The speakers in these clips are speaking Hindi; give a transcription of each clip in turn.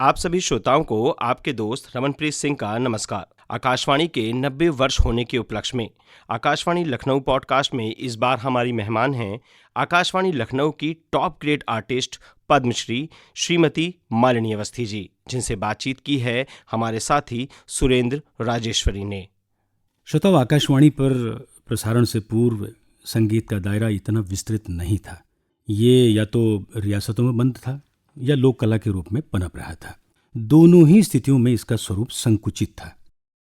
आप सभी श्रोताओं को आपके दोस्त रमनप्रीत सिंह का नमस्कार। आकाशवाणी के 90 वर्ष होने के उपलक्ष्य में आकाशवाणी लखनऊ पॉडकास्ट में इस बार हमारी मेहमान हैं आकाशवाणी लखनऊ की top grade artist Padmashri Shrimati Malini Awasthi ji, जिनसे बातचीत की है हमारे साथी सुरेंद्र राजेश्वरी ने। श्रोताओ, आकाशवाणी पर प्रसारण से पूर्व संगीत का दायरा इतना विस्तृत नहीं था। ये या तो रियासतों में बंद था या लोक कला के रूप में पनप रहा था। दोनों ही स्थितियों में इसका स्वरूप संकुचित था।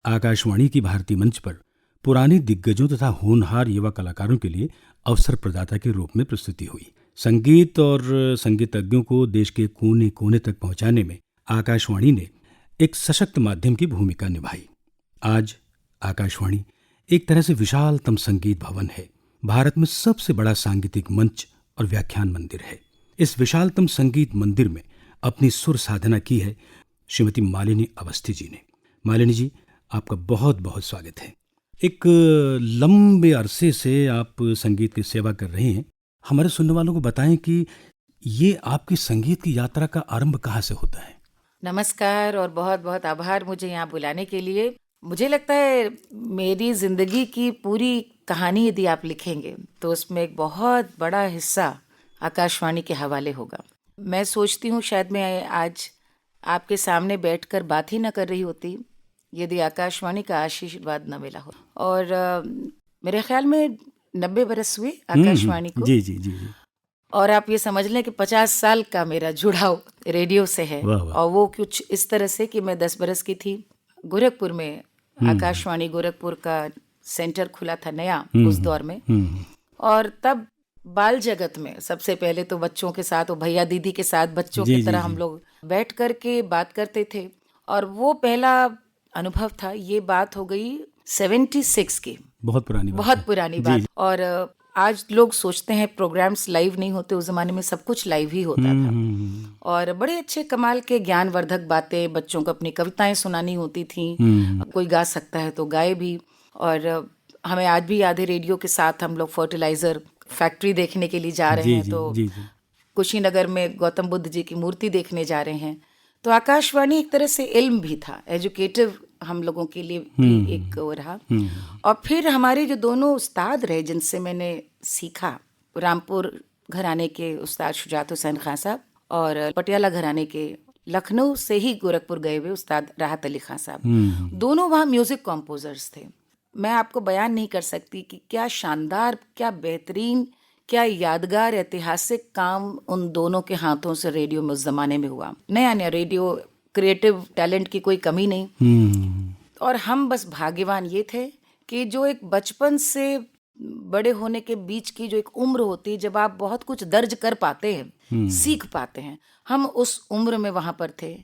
आकाशवाणी की भारतीय मंच पर पुराने दिग्गजों तथा होनहार युवा कलाकारों के लिए अवसर प्रदाता के रूप में प्रस्तुति हुई। संगीत और संगीतज्ञों को देश के कोने कोने तक पहुंचाने में आकाशवाणी ने एक सशक्त माध्यम की भूमिका निभाई। आज आकाशवाणी एक तरह से विशालतम संगीत भवन है, भारत में सबसे बड़ा सांगीतिक मंच और व्याख्यान मंदिर है। इस विशालतम संगीत मंदिर में अपनी सुर साधना की है श्रीमती मालिनी अवस्थी जी ने। मालिनी जी, आपका बहुत बहुत स्वागत है। एक लंबे अरसे से आप संगीत की सेवा कर रहे हैं। हमारे सुनने वालों को बताएं कि ये आपकी संगीत की यात्रा का आरंभ कहाँ से होता है? नमस्कार और बहुत बहुत आभार मुझे यहाँ बुलाने के लिए। मुझे लगता है मेरी ज़िंदगी की पूरी कहानी यदि आप लिखेंगे तो उसमें एक बहुत बड़ा हिस्सा आकाशवाणी के हवाले होगा। मैं सोचती हूँ शायद मैं आज आपके सामने बैठकर बात ही न कर रही होती यदि आकाशवाणी का आशीर्वाद न मिला हो। और मेरे ख्याल में 90 बरस हुए आकाशवाणी को। जी जी जी जी। और आप ये समझ लें कि 50 साल का मेरा जुड़ाव रेडियो से है। वाह वाह। और वो कुछ इस तरह से कि मैं 10 बरस की थी, गोरखपुर में आकाशवाणी गोरखपुर का सेंटर खुला था नया उस दौर में। और तब बाल जगत में सबसे पहले तो बच्चों के साथ, वो भैया दीदी के साथ बच्चों की तरह हम लोग बैठ कर के बात करते थे। और वो पहला अनुभव था। ये बात हो गई 76 की, बहुत पुरानी बात। और आज लोग सोचते हैं प्रोग्राम्स लाइव नहीं होते, उस जमाने में सब कुछ लाइव ही होता था। और बड़े अच्छे कमाल के ज्ञानवर्धक बातें, बच्चों को अपनी कविताएं सुनानी होती थी। कोई गा सकता है तो गाए भी। और हमें आज भी याद है रेडियो के साथ हम लोग फर्टिलाइजर फैक्ट्री देखने के लिए जा रहे हैं तो कुशीनगर में गौतम बुद्ध जी की मूर्ति देखने जा रहे हैं। तो आकाशवाणी एक तरह से इल्म भी था, एजुकेटिव हम लोगों के लिए भी एक वो रहा। और फिर हमारे जो दोनों उस्ताद रहे जिनसे मैंने सीखा, रामपुर घराने के उस्ताद शुजात हुसैन खान साहब और पटियाला घराने के लखनऊ से ही गोरखपुर गए हुए उस्ताद राहत अली खान साहब, दोनों वहाँ म्यूजिक कॉम्पोजर्स थे। मैं आपको बयान नहीं कर सकती कि क्या शानदार, क्या बेहतरीन, क्या यादगार ऐतिहासिक काम उन दोनों के हाथों से रेडियो में उस जमाने में हुआ। नया नया रेडियो, क्रिएटिव टैलेंट की कोई कमी नहीं। और हम बस भाग्यवान ये थे कि जो एक बचपन से बड़े होने के बीच की जो एक उम्र होती है, जब आप बहुत कुछ दर्ज कर पाते हैं, सीख पाते हैं, हम उस उम्र में वहाँ पर थे।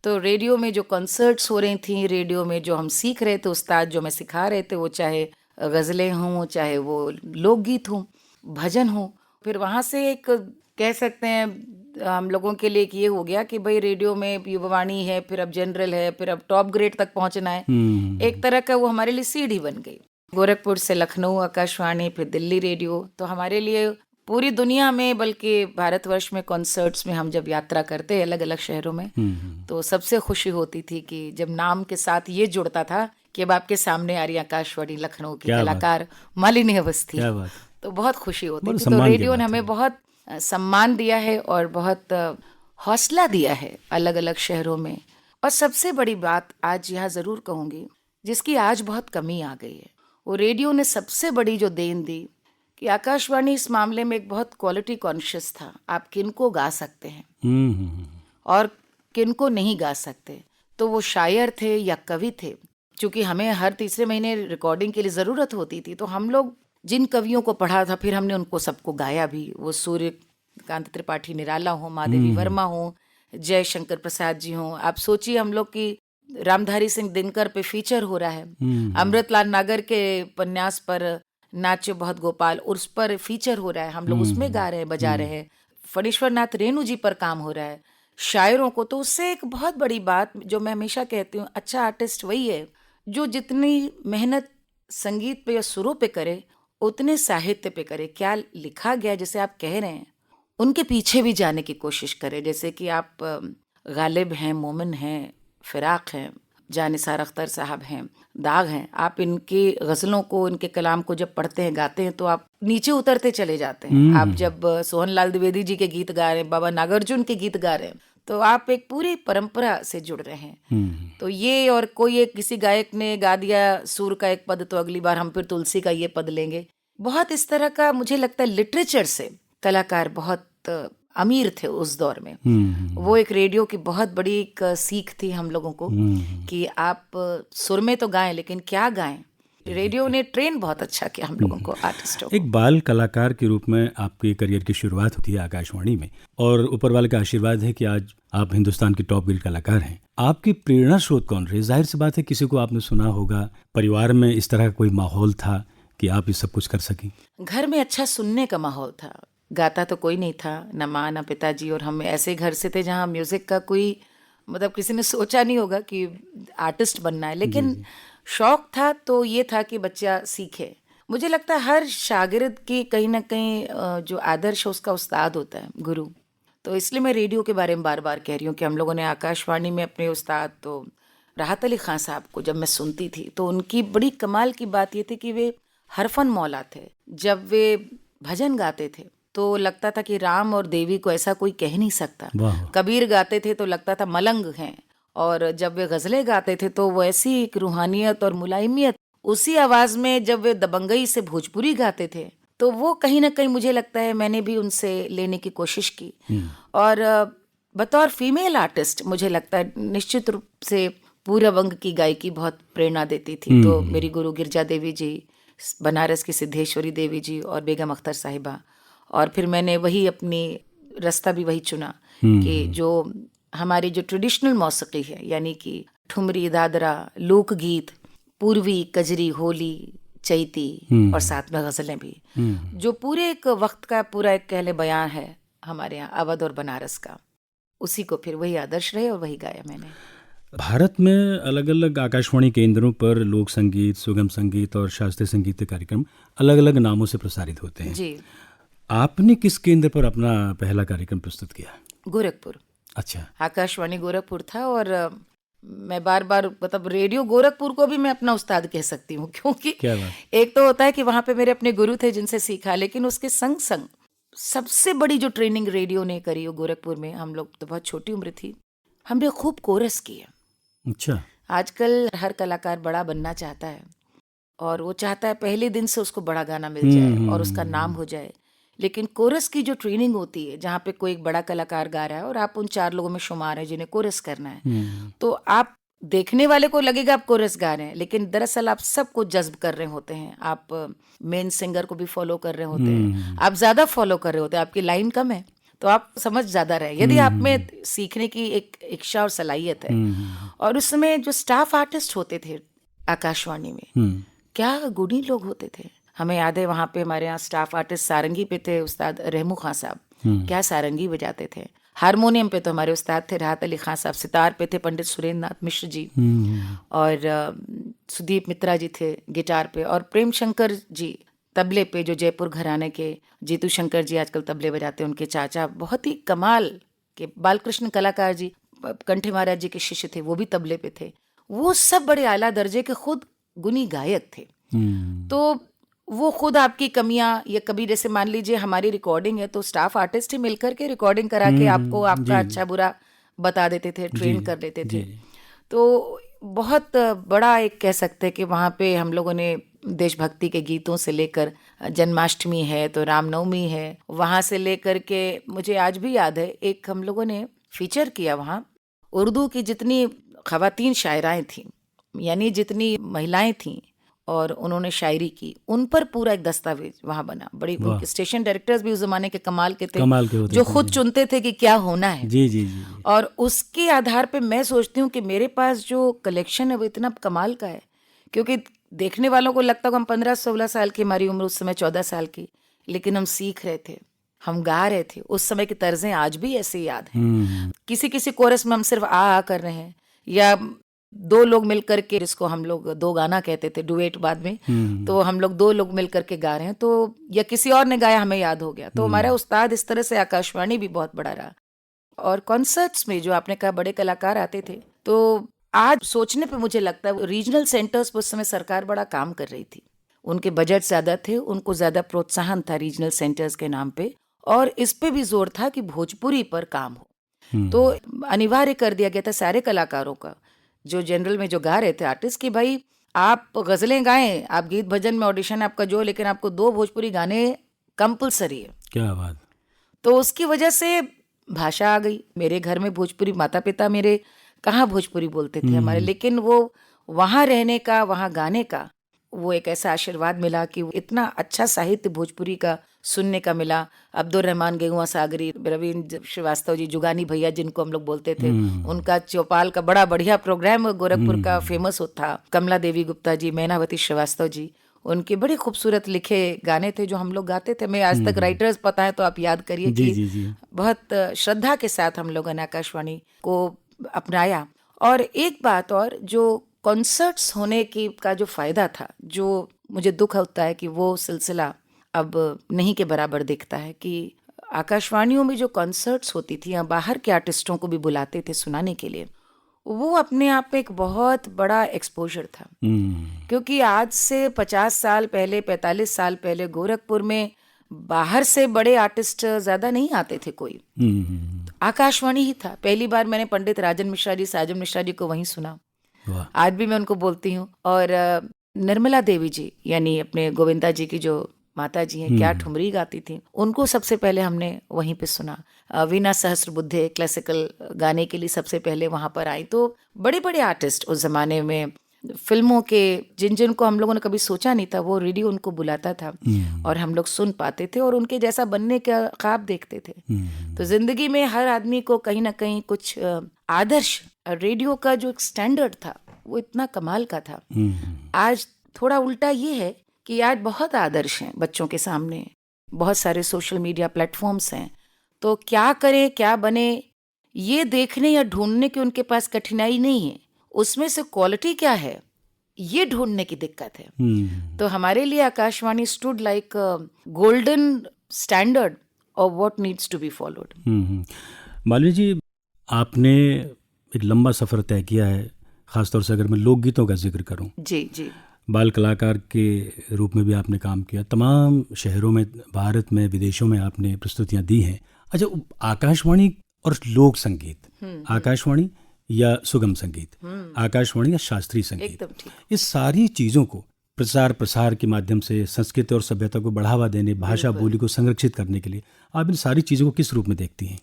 तो रेडियो में जो कॉन्सर्ट्स हो रही थी, रेडियो में जो हम सीख रहे थे, उस्ताद जो मैं सिखा रहे थे, वो चाहे गज़लें हों, चाहे वो लोकगीत हों, भजन हो, फिर वहाँ से एक कह सकते हैं हम लोगों के लिए ये हो गया कि भाई रेडियो में युवावाणी है, फिर अब जनरल है, फिर अब टॉप ग्रेड तक पहुँचना है। एक तरह का वो हमारे लिए सीढ़ी बन गई। गोरखपुर से लखनऊ आकाशवाणी, फिर दिल्ली रेडियो। तो हमारे लिए पूरी दुनिया में, बल्कि भारतवर्ष में कॉन्सर्ट्स में हम जब यात्रा करते अलग अलग शहरों में, तो सबसे खुशी होती थी कि जब नाम के साथ ये जुड़ता था कि अब आपके सामने आ रही आकाशवाणी लखनऊ की कलाकार मालिनी अवस्थी, तो बहुत खुशी होती थी। तो रेडियो ने हमें बहुत सम्मान दिया है और बहुत हौसला दिया है अलग अलग शहरों में। और सबसे बड़ी बात आज यहाँ ज़रूर कहूँगी, जिसकी आज बहुत कमी आ गई है, वो रेडियो ने सबसे बड़ी जो देन दी कि आकाशवाणी इस मामले में एक बहुत क्वालिटी कॉन्शियस था। आप किनको गा सकते हैं और किनको नहीं गा सकते। तो वो शायर थे या कवि थे, चूँकि हमें हर तीसरे महीने रिकॉर्डिंग के लिए ज़रूरत होती थी, तो हम लोग जिन कवियों को पढ़ा था फिर हमने उनको सबको गाया भी। वो सूर्यकांत त्रिपाठी निराला हो, महादेवी वर्मा हो, जयशंकर प्रसाद जी हों। आप सोचिए हम लोग की रामधारी सिंह दिनकर पे फीचर हो रहा है, अमृतलाल नागर के उपन्यास पर नाच्य बहुत गोपाल, उस पर फीचर हो रहा है, हम लोग उसमें गा रहे हैं, बजा रहे हैं। फणीश्वर नाथ रेणु जी पर काम हो रहा है, शायरों को। तो उससे एक बहुत बड़ी बात जो मैं हमेशा कहती हूँ, अच्छा आर्टिस्ट वही है जो जितनी मेहनत संगीत पे या सुरों पे करे उतने साहित्य पे करे। क्या लिखा गया जैसे आप कह रहे हैं, उनके पीछे भी जाने की कोशिश करे। जैसे कि आप गालिब हैं, मोमिन हैं, फिराक हैं, जानिसार अख्तर साहब हैं, दाग हैं। आप इनकी गज़लों को, इनके कलाम को जब पढ़ते हैं, गाते हैं तो आप नीचे उतरते चले जाते हैं। आप जब सोहन लाल द्विवेदी जी के गीत गा रहे हैं, बाबा नागार्जुन के गीत गा रहे हैं, तो आप एक पूरी परंपरा से जुड़ रहे हैं। तो ये, और कोई एक किसी गायक ने गा दिया सूर का एक पद तो अगली बार हम फिर तुलसी का ये पद लेंगे। बहुत इस तरह का मुझे लगता है लिटरेचर से कलाकार बहुत अमीर थे उस दौर में। वो एक रेडियो की बहुत बड़ी एक सीख थी हम लोगों को कि आप सुर में तो गाएं, लेकिन क्या गाएं। रेडियो ने ट्रेन बहुत अच्छा किया हम लोगों को, आर्टिस्टों को। एक बाल कलाकार के रूप में आपके करियर की शुरुआत होती है आकाशवाणी में, और ऊपर वाले का आशीर्वाद है कि आज आप हिंदुस्तान के टॉप बिल कलाकार हैं। आपकी प्रेरणा स्रोत कौन रहे? जाहिर सी बात है किसी को आपने सुना होगा, परिवार में इस तरह का कोई माहौल था कि आप ये सब कुछ कर सकें? घर में अच्छा सुनने का माहौल था। गाता तो कोई नहीं था, न माँ न पिताजी, और हम ऐसे घर से थे जहाँ म्यूजिक का कोई मतलब किसी ने सोचा नहीं होगा कि आर्टिस्ट बनना है, लेकिन शौक था तो ये था कि बच्चा सीखे। मुझे लगता है हर शागिर्द की कहीं ना कहीं जो आदर्श है उसका उस्ताद होता है, गुरु। तो इसलिए मैं रेडियो के बारे में बार बार कह रही हूँ कि हम लोगों ने आकाशवाणी में अपने उस्ताद तो राहत अली खान साहब को जब मैं सुनती थी तो उनकी बड़ी कमाल की बात ये थी कि वे हरफन मौला थे। जब वे भजन गाते थे तो लगता था कि राम और देवी को ऐसा कोई कह नहीं सकता। कबीर गाते थे तो लगता था मलंग हैं, और जब वे गज़लें गाते थे तो वो ऐसी एक रूहानियत और मुलायमियत उसी आवाज़ में। जब वे दबंगई से भोजपुरी गाते थे तो वो कहीं ना कहीं मुझे लगता है मैंने भी उनसे लेने की कोशिश की। और बतौर फीमेल आर्टिस्ट मुझे लगता है निश्चित रूप से पूरब अंग की गायकी बहुत प्रेरणा देती थी। तो मेरी गुरु गिरजा देवी जी, बनारस की सिद्धेश्वरी देवी जी और बेगम अख्तर साहिबा, और फिर मैंने वही अपनी रास्ता भी वही चुना कि जो हमारी जो ट्रेडिशनल मौसीकी है, यानी कि ठुमरी, दादरा, लोकगीत, पूर्वी, कजरी, होली, चैती और साथ में गज़लें भी, जो पूरे एक वक्त का पूरा एक कहले बयान है हमारे यहाँ अवध और बनारस का, उसी को फिर वही आदर्श रहे और वही गाया मैंने। भारत में अलग अलग आकाशवाणी केंद्रों पर लोक संगीत, सुगम संगीत और शास्त्रीय संगीत के कार्यक्रम अलग अलग नामों से प्रसारित होते हैं जी। आपने किस केंद्र पर अपना पहला कार्यक्रम प्रस्तुत किया? गोरखपुर। अच्छा। आकाशवाणी गोरखपुर था, और मैं बार बार मतलब रेडियो गोरखपुर को भी मैं अपना उस्ताद कह सकती हूँ, क्योंकि क्या बात? एक तो होता है कि वहाँ पे मेरे अपने गुरु थे जिनसे सीखा, लेकिन उसके संग संग सबसे बड़ी जो ट्रेनिंग रेडियो ने करी वो गोरखपुर में। हम लोग तो बहुत छोटी उम्र थी, हमने खूब कोरस किए। अच्छा। आजकल हर कलाकार बड़ा बनना चाहता है और वो चाहता है पहले दिन से उसको बड़ा गाना मिल जाए और उसका नाम हो जाए, लेकिन कोरस की जो ट्रेनिंग होती है जहाँ पे कोई एक बड़ा कलाकार गा रहा है और आप उन 4 लोगों में शुमार हैं जिन्हें कोरस करना है, तो आप देखने वाले को लगेगा आप कोरस गा रहे हैं, लेकिन दरअसल आप सबको जज्ब कर रहे होते हैं। आप मेन सिंगर को भी फॉलो कर रहे होते हैं, आप ज़्यादा फॉलो कर रहे होते हैं। आपकी लाइन कम है तो आप समझ ज़्यादा रहे, यदि आप में सीखने की एक इच्छा और सलाहियत है। और उस समय जो स्टाफ आर्टिस्ट होते थे आकाशवाणी में, क्या गुणी लोग होते थे। हमें याद है वहाँ पे हमारे यहाँ स्टाफ आर्टिस्ट सारंगी पे थे उस्ताद रहमू खान साहब, क्या सारंगी बजाते थे। हारमोनियम पे तो हमारे उस्ताद थे राहत अली खान साहब, सितार पे थे पंडित सुरेंद्र नाथ मिश्र जी, और सुदीप मित्रा जी थे गिटार पे, और प्रेम शंकर जी तबले पे, जो जयपुर घराने के जीतू शंकर जी आजकल तबले बजाते हैं, उनके चाचा बहुत ही कमाल के बालकृष्ण कलाकार जी कंठे महाराज जी के शिष्य थे, वो भी तबले पे थे। वो सब बड़े आला दर्जे के खुद गुनी गायक थे। तो वो खुद आपकी कमियां, या कभी जैसे मान लीजिए हमारी रिकॉर्डिंग है तो स्टाफ आर्टिस्ट ही मिलकर के रिकॉर्डिंग करा के आपको आपका अच्छा बुरा बता देते थे, ट्रेन कर देते थे। तो बहुत बड़ा एक कह सकते हैं कि वहाँ पे हम लोगों ने देशभक्ति के गीतों से लेकर, जन्माष्टमी है तो रामनवमी है, वहाँ से लेकर के मुझे आज भी याद है एक हम लोगों ने फीचर किया वहाँ, उर्दू की जितनी ख़वातीन शायराएँ थीं, यानी जितनी महिलाएं थीं और उन्होंने शायरी की, उन पर पूरा एक दस्तावेज वहाँ बना। बड़ी उनके स्टेशन डायरेक्टर्स भी उस जमाने के कमाल के थे, जो खुद चुनते थे कि क्या होना है। जी। और उसके आधार पे मैं सोचती हूँ कि मेरे पास जो कलेक्शन है वो इतना कमाल का है, क्योंकि देखने वालों को लगता है हम 15-16 साल की, हमारी उम्र उस समय 14 साल की, लेकिन हम सीख रहे थे, हम गा रहे थे। उस समय की तर्जें आज भी ऐसे याद हैं। किसी कोरस में हम सिर्फ आ कर रहे हैं, या 2 लोग मिलकर के, जिसको हम लोग 2 गाना कहते थे, डुएट बाद में, तो हम लोग 2 लोग मिलकर के गा रहे हैं, तो या किसी और ने गाया हमें याद हो गया। तो हमारा उस्ताद इस तरह से आकाशवाणी भी बहुत बड़ा रहा और कॉन्सर्ट्स में जो आपने कहा बड़े कलाकार आते थे, तो आज सोचने पे मुझे लगता है रीजनल सेंटर्स पर उस समय सरकार बड़ा काम कर रही थी, उनके बजट ज़्यादा थे, उनको ज़्यादा प्रोत्साहन था रीजनल सेंटर्स के नाम पे, और इस पे भी जोर था कि भोजपुरी पर काम हो। तो अनिवार्य कर दिया गया था सारे कलाकारों का, जो जनरल में जो गा रहे थे आर्टिस्ट, कि भाई आप गज़लें गाएं, आप गीत भजन में ऑडिशन आपका जो, लेकिन आपको 2 भोजपुरी गाने कंपलसरी है। क्या बात। तो उसकी वजह से भाषा आ गई। मेरे घर में भोजपुरी, माता पिता मेरे कहाँ भोजपुरी बोलते थे हमारे, लेकिन वो वहाँ रहने का, वहाँ गाने का वो एक ऐसा आशीर्वाद मिला कि इतना अच्छा साहित्य भोजपुरी का सुनने का मिला। अब्दुल रहमान गेगुआ सागरी, रविंद्र श्रीवास्तव जी, जुगानी भैया जिनको हम लोग बोलते थे, उनका चौपाल का बड़ा बढ़िया प्रोग्राम गोरखपुर का फेमस था। कमला देवी गुप्ता जी, मैनावती श्रीवास्तव जी, उनके बड़े खूबसूरत लिखे गाने थे जो हम लोग गाते थे। मैं आज तक राइटर्स पता है तो आप याद करिए कि बहुत श्रद्धा के साथ हम लोगों ने आकाशवाणी को अपनाया। और एक बात और, जो कॉन्सर्ट्स होने की का जो फ़ायदा था, जो मुझे दुख होता है कि वो सिलसिला अब नहीं के बराबर दिखता है, कि आकाशवाणियों में जो कॉन्सर्ट्स होती थी, या बाहर के आर्टिस्टों को भी बुलाते थे सुनाने के लिए, वो अपने आप में एक बहुत बड़ा एक्सपोजर था। क्योंकि आज से 50 साल पहले, 45 साल पहले गोरखपुर में बाहर से बड़े आर्टिस्ट ज़्यादा नहीं आते थे कोई, आकाशवाणी ही था। पहली बार मैंने पंडित राजन मिश्रा जी, साजन मिश्रा जी को वहीं सुना, आज भी मैं उनको बोलती हूँ। और निर्मला देवी जी, यानी अपने गोविंदा जी की जो माता जी हैं, क्या ठुमरी गाती थी, उनको सबसे पहले हमने वहीं पे सुना। वीणा सहस्त्रबुद्धे क्लासिकल गाने के लिए सबसे पहले वहाँ पर आई। तो बड़े बड़े आर्टिस्ट उस जमाने में, फिल्मों के, जिन को हम लोगों ने कभी सोचा नहीं था, वो रेडियो उनको बुलाता था और हम लोग सुन पाते थे और उनके जैसा बनने का ख्वाब देखते थे। तो जिंदगी में हर आदमी को कहीं ना कहीं कुछ आदर्श, रेडियो का जो एक स्टैंडर्ड था वो इतना कमाल का था। आज थोड़ा उल्टा ये है कि आज बहुत आदर्श हैं बच्चों के सामने, बहुत सारे सोशल मीडिया प्लेटफॉर्म्स हैं, तो क्या करें, क्या बने, ये देखने या ढूंढने की उनके पास कठिनाई नहीं है, उसमें से क्वालिटी क्या है ये ढूंढने की दिक्कत है। तो हमारे लिए Akashvani stood like golden standard of what needs to be followed. Malvi ji, आपने एक लंबा सफ़र तय किया है, ख़ासतौर से अगर मैं लोकगीतों का जिक्र करूं। जी जी। बाल कलाकार के रूप में भी आपने काम किया, तमाम शहरों में, भारत में, विदेशों में आपने प्रस्तुतियां दी हैं। अच्छा, आकाशवाणी और लोक संगीत, आकाशवाणी या सुगम संगीत, आकाशवाणी या शास्त्रीय संगीत, इस सारी चीज़ों को प्रसार प्रसार के माध्यम से संस्कृति और सभ्यता को बढ़ावा देने, भाषा बोली को संरक्षित करने के लिए आप इन सारी चीज़ों को किस रूप में देखती हैं?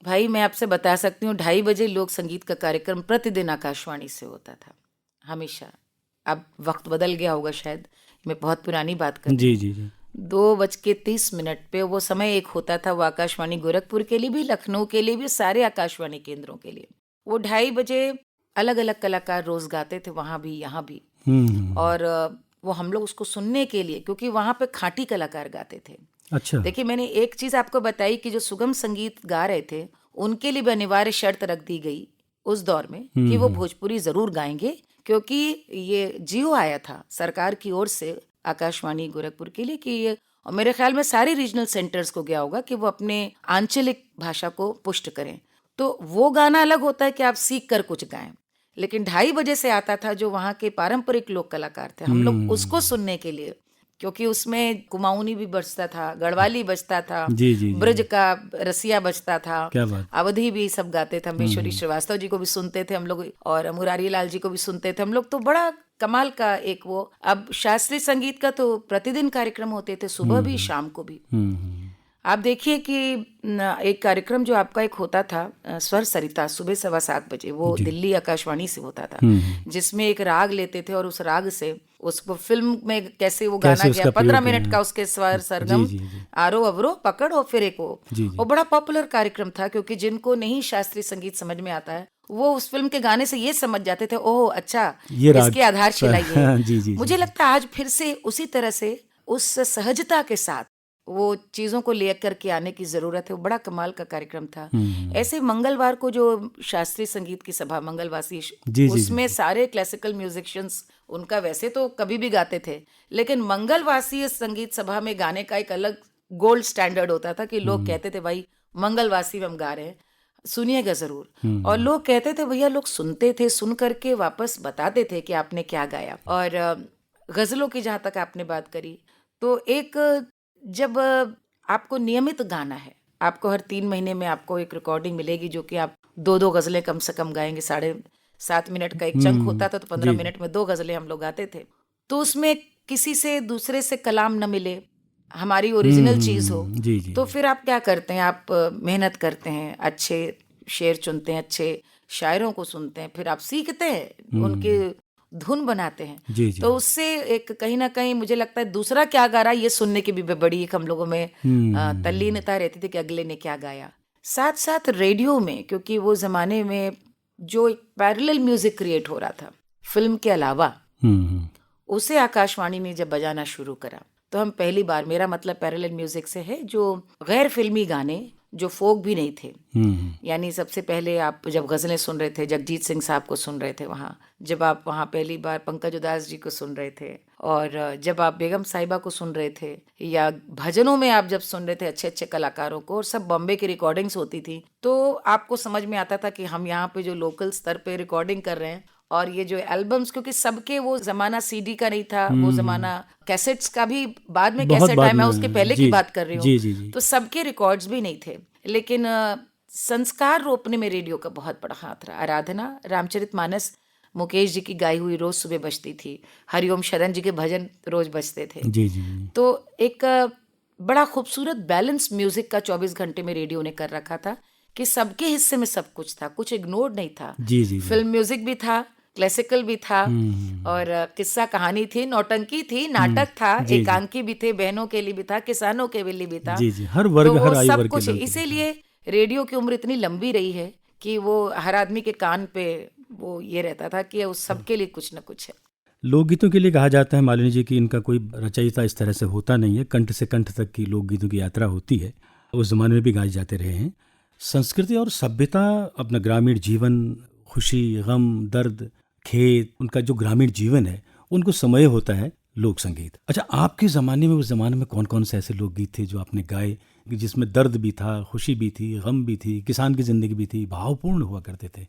भाई, मैं आपसे बता सकती हूँ, 2:30 बजे लोक संगीत का कार्यक्रम प्रतिदिन आकाशवाणी से होता था, हमेशा। अब वक्त बदल गया होगा शायद, मैं बहुत पुरानी बात कर रही हूँ। जी 2:30 पे वो समय एक होता था, वो आकाशवाणी गोरखपुर के लिए भी, लखनऊ के लिए भी, सारे आकाशवाणी केंद्रों के लिए। वो 2:30 बजे अलग अलग कलाकार रोज गाते थे, वहाँ भी यहाँ भी। और वो हम लोग उसको सुनने के लिए, क्योंकि वहाँ पे खाँटी कलाकार गाते थे। अच्छा, देखिए, मैंने एक चीज़ आपको बताई कि जो सुगम संगीत गा रहे थे उनके लिए भी अनिवार्य शर्त रख दी गई उस दौर में कि वो भोजपुरी ज़रूर गाएंगे, क्योंकि ये जियो आया था सरकार की ओर से आकाशवाणी गोरखपुर के लिए कि ये, और मेरे ख्याल में सारे रीजनल सेंटर्स को गया होगा कि वो अपने आंचलिक भाषा को पुष्ट करें। तो वो गाना अलग होता है कि आप सीख कर कुछ गाएं, लेकिन 2:30 बजे से आता था जो वहाँ के पारंपरिक लोक कलाकार थे, हम लोग उसको सुनने के लिए, क्योंकि उसमें कुमाऊनी भी बजता था, गढ़वाली बजता था, ब्रज का रसिया बजता था, अवधी भी सब गाते थे। अम्बेश्वरी श्रीवास्तव जी को भी सुनते थे हम लोग, और मुरारी लाल जी को भी सुनते थे हम लोग। तो बड़ा कमाल का एक वो। अब शास्त्रीय संगीत का तो प्रतिदिन कार्यक्रम होते थे, सुबह भी शाम को भी। आप देखिए कि एक कार्यक्रम जो आपका एक होता था स्वर सरिता, सुबह 7:15 बजे, वो दिल्ली आकाशवाणी से होता था, जिसमें एक राग लेते थे और उस राग से उसको फिल्म में कैसे वो गाना गया, 15 मिनट का उसके स्वर सरगम, आरो अवरो पकड़ और फिर एक वो बड़ा पॉपुलर कार्यक्रम था, क्योंकि जिनको नहीं शास्त्रीय संगीत समझ में आता है वो उस फिल्म के गाने से ये समझ जाते थे, ओह अच्छा, इसकी आधारशिला ये है। मुझे लगता है आज फिर से उसी तरह से उस सहजता के साथ वो चीज़ों को लेकर के आने की ज़रूरत है। वो बड़ा कमाल का कार्यक्रम था। ऐसे मंगलवार को जो शास्त्रीय संगीत की सभा मंगलवासी, उसमें सारे क्लासिकल म्यूजिशियंस, उनका वैसे तो कभी भी गाते थे, लेकिन मंगलवासी संगीत सभा में गाने का एक अलग गोल्ड स्टैंडर्ड होता था कि लोग कहते थे भाई मंगलवासी में हम गा रहे हैं। सुनिएगा जरूर। और लोग कहते थे, भैया लोग सुनते थे, सुन करके वापस बताते थे कि आपने क्या गाया। और गजलों की जहाँ तक आपने बात करी, तो एक जब आपको नियमित गाना है, आपको हर 3 महीने में आपको एक रिकॉर्डिंग मिलेगी जो कि आप 2 गजलें कम से कम गाएंगे। 7.5 मिनट का एक चंक होता था, तो 15 मिनट में 2 गजलें हम लोग गाते थे। तो उसमें किसी से दूसरे से कलाम न मिले, हमारी ओरिजिनल चीज हो, तो फिर आप क्या करते हैं, आप मेहनत करते हैं, अच्छे शेर चुनते हैं, अच्छे शायरों को सुनते हैं, फिर आप सीखते हैं, उनके धुन बनाते हैं। तो उससे एक कहीं ना कहीं मुझे लगता है दूसरा क्या गा रहा है ये सुनने की भी बड़ी एक हम लोगों में तल्लीनता रहती थी कि अगले ने क्या गाया। साथ साथ रेडियो में, क्योंकि वो जमाने में जो एक पैरेलल म्यूजिक क्रिएट हो रहा था फिल्म के अलावा, उसे आकाशवाणी ने जब बजाना शुरू करा, तो हम पहली बार, मेरा मतलब पैरेलल म्यूजिक से है, जो गैर फिल्मी गाने जो फोक भी नहीं थे, यानी सबसे पहले आप जब गज़लें सुन रहे थे, जगजीत सिंह साहब को सुन रहे थे वहाँ, जब आप वहाँ पहली बार पंकज उदास जी को सुन रहे थे, और जब आप बेगम साहिबा को सुन रहे थे, या भजनों में आप जब सुन रहे थे अच्छे अच्छे कलाकारों को, और सब बॉम्बे की रिकॉर्डिंग्स होती थी, तो आपको समझ में आता था कि हम यहाँ पे जो लोकल स्तर पे रिकॉर्डिंग कर रहे हैं, और ये जो एल्बम्स, क्योंकि सबके वो जमाना सीडी का नहीं था, वो जमाना कैसेट्स का भी बाद में कैसेट आया, मैं उसके पहले की बात कर रही हूँ, तो सबके रिकॉर्ड्स भी नहीं थे। लेकिन संस्कार रोपने में रेडियो का बहुत बड़ा हाथ रहा। आराधना, रामचरितमानस मुकेश जी की गाई हुई रोज सुबह बजती थी, हरिओम शरण जी के भजन रोज बजते थे। तो एक बड़ा खूबसूरत बैलेंस म्यूजिक का 24 घंटे में रेडियो ने कर रखा था कि सबके हिस्से में सब कुछ था, कुछ इग्नोर्ड नहीं था। फिल्म म्यूजिक भी था, क्लासिकल भी था, और किस्सा कहानी थी, नौटंकी थी, नाटक था, एकांकी भी थे, बहनों के लिए भी था, किसानों के लिए भी था, हर वर्ग, तो हर आयु सब वर्ग कुछ। इसीलिए रेडियो की उम्र इतनी लंबी रही है कि वो हर आदमी के कान पे वो ये रहता था कि उस सबके लिए कुछ न कुछ है। लोकगीतों के लिए कहा जाता है मालिनी जी कि इनका कोई रचयिता इस तरह से होता नहीं है, कंठ से कंठ तक की लोकगीतों की यात्रा होती है, उस जमाने में भी गाए जाते रहे हैं। संस्कृति और सभ्यता, अपना ग्रामीण जीवन, खुशी, गम, दर्द, खेत, उनका जो ग्रामीण जीवन है, उनको समय होता है लोक संगीत। अच्छा, आपके ज़माने में, उस ज़माने में कौन कौन से ऐसे लोकगीत थे जो आपने गाए, जिसमें दर्द भी था, खुशी भी थी, गम भी थी, किसान की जिंदगी भी थी, भावपूर्ण हुआ करते थे?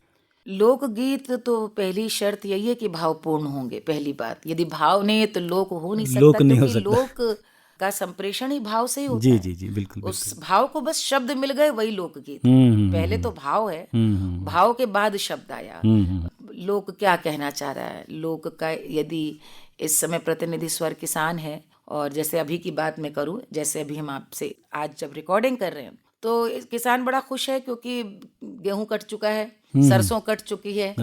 लोकगीत तो पहली शर्त यही है कि भावपूर्ण होंगे। पहली बात, यदि भाव नहीं है तो लोक हो नहीं सकता, लोक नहीं हो क्योंकि सकता। लोक का संप्रेषण ही भाव से ही होता है। जी, बिल्कुल। उस भाव को बस शब्द मिल गए, वही लोकगीत। पहले तो भाव है, भाव के बाद शब्द आया। लोक क्या कहना चाह रहा है, लोक का यदि इस समय प्रतिनिधि स्वर किसान है, और जैसे अभी की बात मैं करूं, जैसे अभी हम आपसे आज जब रिकॉर्डिंग कर रहे हैं, तो किसान बड़ा खुश है क्योंकि गेहूं कट चुका है, सरसों कट चुकी है,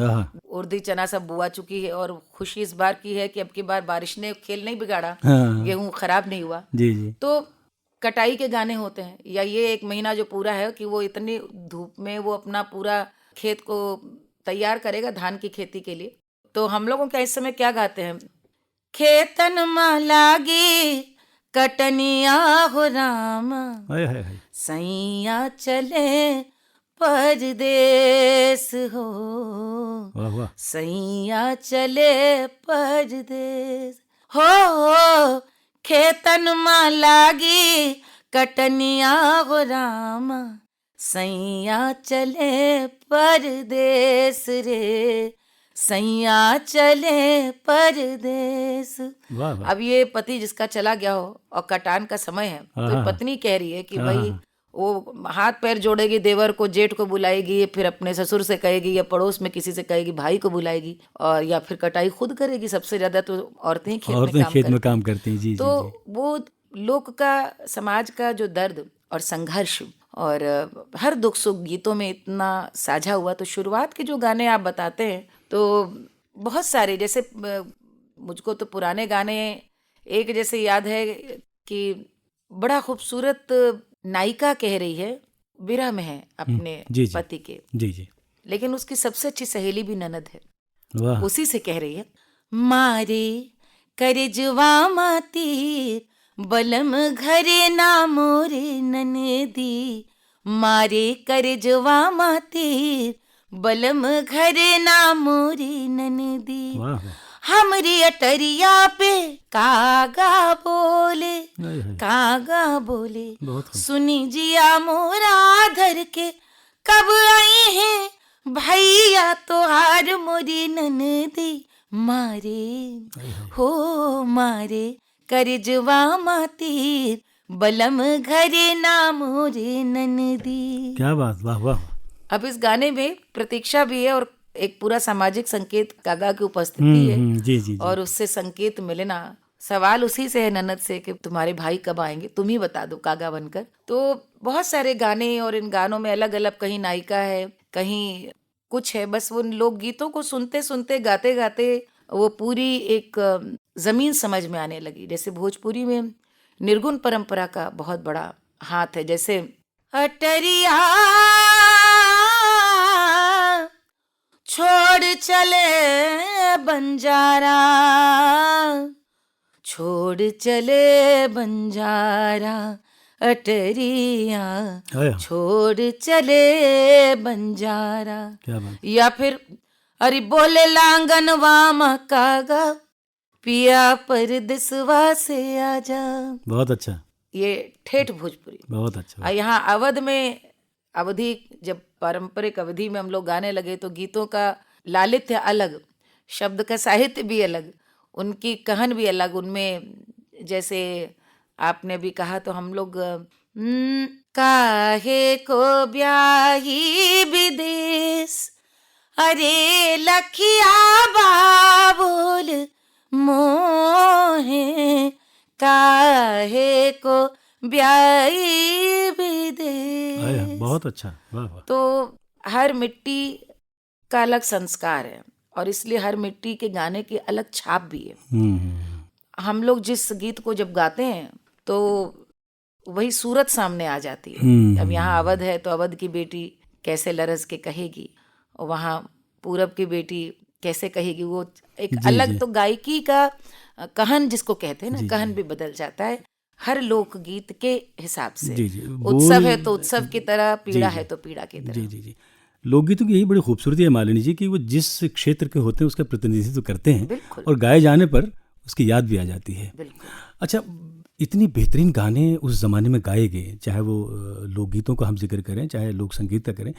उर्दी चना सब बुआ चुकी है, और खुशी इस बार की है कि अब की बार बारिश ने खेल नहीं बिगाड़ा, गेहूं खराब नहीं हुआ। तो कटाई के गाने होते हैं, या ये 1 महीना जो पूरा है कि वो इतनी धूप में वो अपना पूरा खेत को तैयार करेगा धान की खेती के लिए। तो हम लोगों के इस समय क्या गाते हैं, खेतन में लागी कटनिया हो राम, सैया चले परदेस हो, सैया चले परदेस हो, खेतन में लागी कटनिया हो राम, सैया चले परदेस रे, सैया चले परदेस। अब ये पति जिसका चला गया हो और कटान का समय है, तो पत्नी कह रही है कि भाई वो हाथ पैर जोड़ेगी, देवर को, जेठ को बुलाएगी, फिर अपने ससुर से कहेगी, या पड़ोस में किसी से कहेगी, भाई को बुलाएगी, और या फिर कटाई खुद करेगी। सबसे ज्यादा तो औरतें खेत में काम करती हैं। तो वो लोक का, समाज का जो दर्द और संघर्ष और हर दुख सुख गीतों में इतना साझा हुआ। तो शुरुआत के जो गाने आप बताते हैं तो बहुत सारे, जैसे मुझको तो पुराने गाने एक जैसे याद है कि बड़ा खूबसूरत नायिका कह रही है, विरह में है अपने पति के, लेकिन उसकी सबसे अच्छी सहेली भी ननद है, उसी से कह रही है, मारे करजवा माती बलम घरे ना मोरे ननदी, मारे करजवा माती बलम घरे ना मोरी ननदी, हमरी अटरिया पे कागा बोले, कागा बोले, सुनी जिया मोरा धर के कब आई है भैया तो हार मोरी ननदी मारे हो मारे करजवा मातीर बलम घरे ना मोरे ननदी। क्या बात, वाह वाह। अब इस गाने में प्रतीक्षा भी है और एक पूरा सामाजिक संकेत कागा की उपस्थिति है। जी जी जी। और उससे संकेत मिलना, सवाल उसी से है ननद से कि तुम्हारे भाई कब आएंगे, तुम ही बता दो कागा बनकर। तो बहुत सारे गाने और इन गानों में अलग अलग, कहीं नायिका है, कहीं कुछ है। बस उन लोकगीतों को सुनते सुनते गाते गाते वो पूरी एक जमीन समझ में आने लगी। जैसे भोजपुरी में निर्गुण परंपरा का बहुत बड़ा हाथ है। जैसे अटरिया छोड़ चले बंजारा, छोड़ चले बंजारा, अटरिया छोड़ चले बंजारा। क्या बात। या फिर अरे बोले लांगनवा कागा पिया परदेसवा से आजा। बहुत अच्छा। ये ठेठ भोजपुरी। बहुत अच्छा। यहाँ अवध में, अवधि जब पारंपरिक अवधि में हम लोग गाने लगे तो गीतों का लालित्य अलग, शब्द का साहित्य भी अलग, उनकी कहन भी अलग। उनमें जैसे आपने भी कहा तो हम लोग काहे को ब्याही विदेश, अरे लखिया बाबुल मोहे, काहे को ब्याही विदेश। बहुत अच्छा, वाह वाह। तो हर मिट्टी का अलग संस्कार है और इसलिए हर मिट्टी के गाने की अलग छाप भी है। हम लोग जिस गीत को जब गाते हैं तो वही सूरत सामने आ जाती है। अब यहाँ अवध है तो अवध की बेटी कैसे लरज के कहेगी, और वहाँ पूरब की बेटी कैसे कहेगी, वो एक अलग। तो गायकी का कहन जिसको कहते हैं ना, कहन भी बदल जाता है हर लोकगीत के हिसाब से। उत्सव है तो उत्सव की तरह, पीड़ा है तो पीड़ा की तरह। जी जी जी। लोकगीतों की यही बड़ी खूबसूरती है मालिनी जी कि वो जिस क्षेत्र के होते हैं उसका प्रतिनिधित्व करते हैं और गाए जाने पर उसकी याद भी आ जाती है। अच्छा, इतनी बेहतरीन गाने उस ज़माने में गाए गए, चाहे वो लोकगीतों का हम जिक्र करें चाहे लोक संगीत का करें।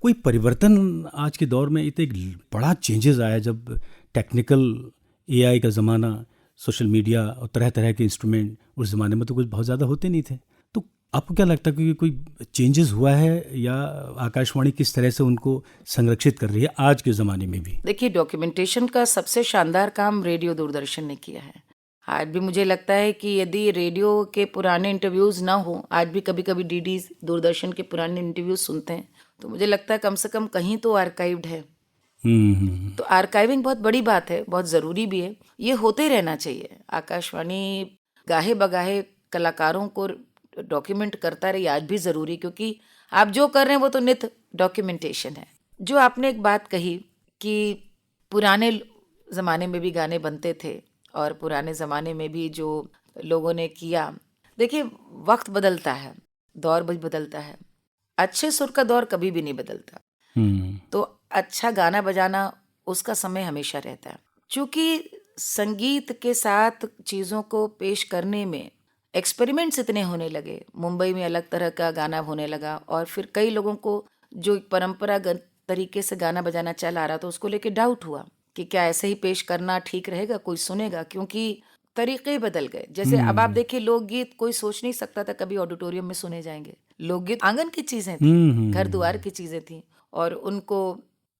कोई परिवर्तन आज के दौर में, इतना एक बड़ा चेंजेस आया जब टेक्निकल AI का ज़माना, सोशल मीडिया और तरह तरह के इंस्ट्रूमेंट, उस ज़माने में तो कुछ बहुत ज़्यादा होते नहीं थे। तो आपको क्या लगता है कि कोई चेंजेस हुआ है या आकाशवाणी किस तरह से उनको संरक्षित कर रही है आज के ज़माने में भी? देखिए, डॉक्यूमेंटेशन का सबसे शानदार काम रेडियो दूरदर्शन ने किया है। आज भी मुझे लगता है कि यदि रेडियो के पुराने इंटरव्यूज़ ना हो, आज भी कभी कभी DD दूरदर्शन के पुराने इंटरव्यूज़ सुनते हैं तो मुझे लगता है कम से कम कहीं तो आर्काइव्ड है। तो आर्काइविंग बहुत बड़ी बात है, बहुत ज़रूरी भी है, ये होते रहना चाहिए। आकाशवाणी गाहे बगाहे कलाकारों को डॉक्यूमेंट करता रहे, आज भी ज़रूरी, क्योंकि आप जो कर रहे हैं वो तो नित्य डॉक्यूमेंटेशन है। जो आपने एक बात कही कि पुराने ज़माने में भी गाने बनते थे और पुराने ज़माने में भी जो लोगों ने किया, देखिए वक्त बदलता है, दौर भी बदलता है, अच्छे सुर का दौर कभी भी नहीं बदलता। तो अच्छा गाना बजाना उसका समय हमेशा रहता है। चूँकि संगीत के साथ चीज़ों को पेश करने में एक्सपेरिमेंट्स इतने होने लगे, मुंबई में अलग तरह का गाना होने लगा और फिर कई लोगों को जो एक परंपरागत तरीके से गाना बजाना चल आ रहा था उसको लेके डाउट हुआ कि क्या ऐसे ही पेश करना ठीक रहेगा, कोई सुनेगा, क्योंकि तरीके बदल गए। जैसे अब आप देखिए, लोकगीत कोई सोच नहीं सकता था कभी ऑडिटोरियम में सुने जाएंगे। लोकगीत आंगन की चीज़ें थी, घर द्वार की चीज़ें थी, और उनको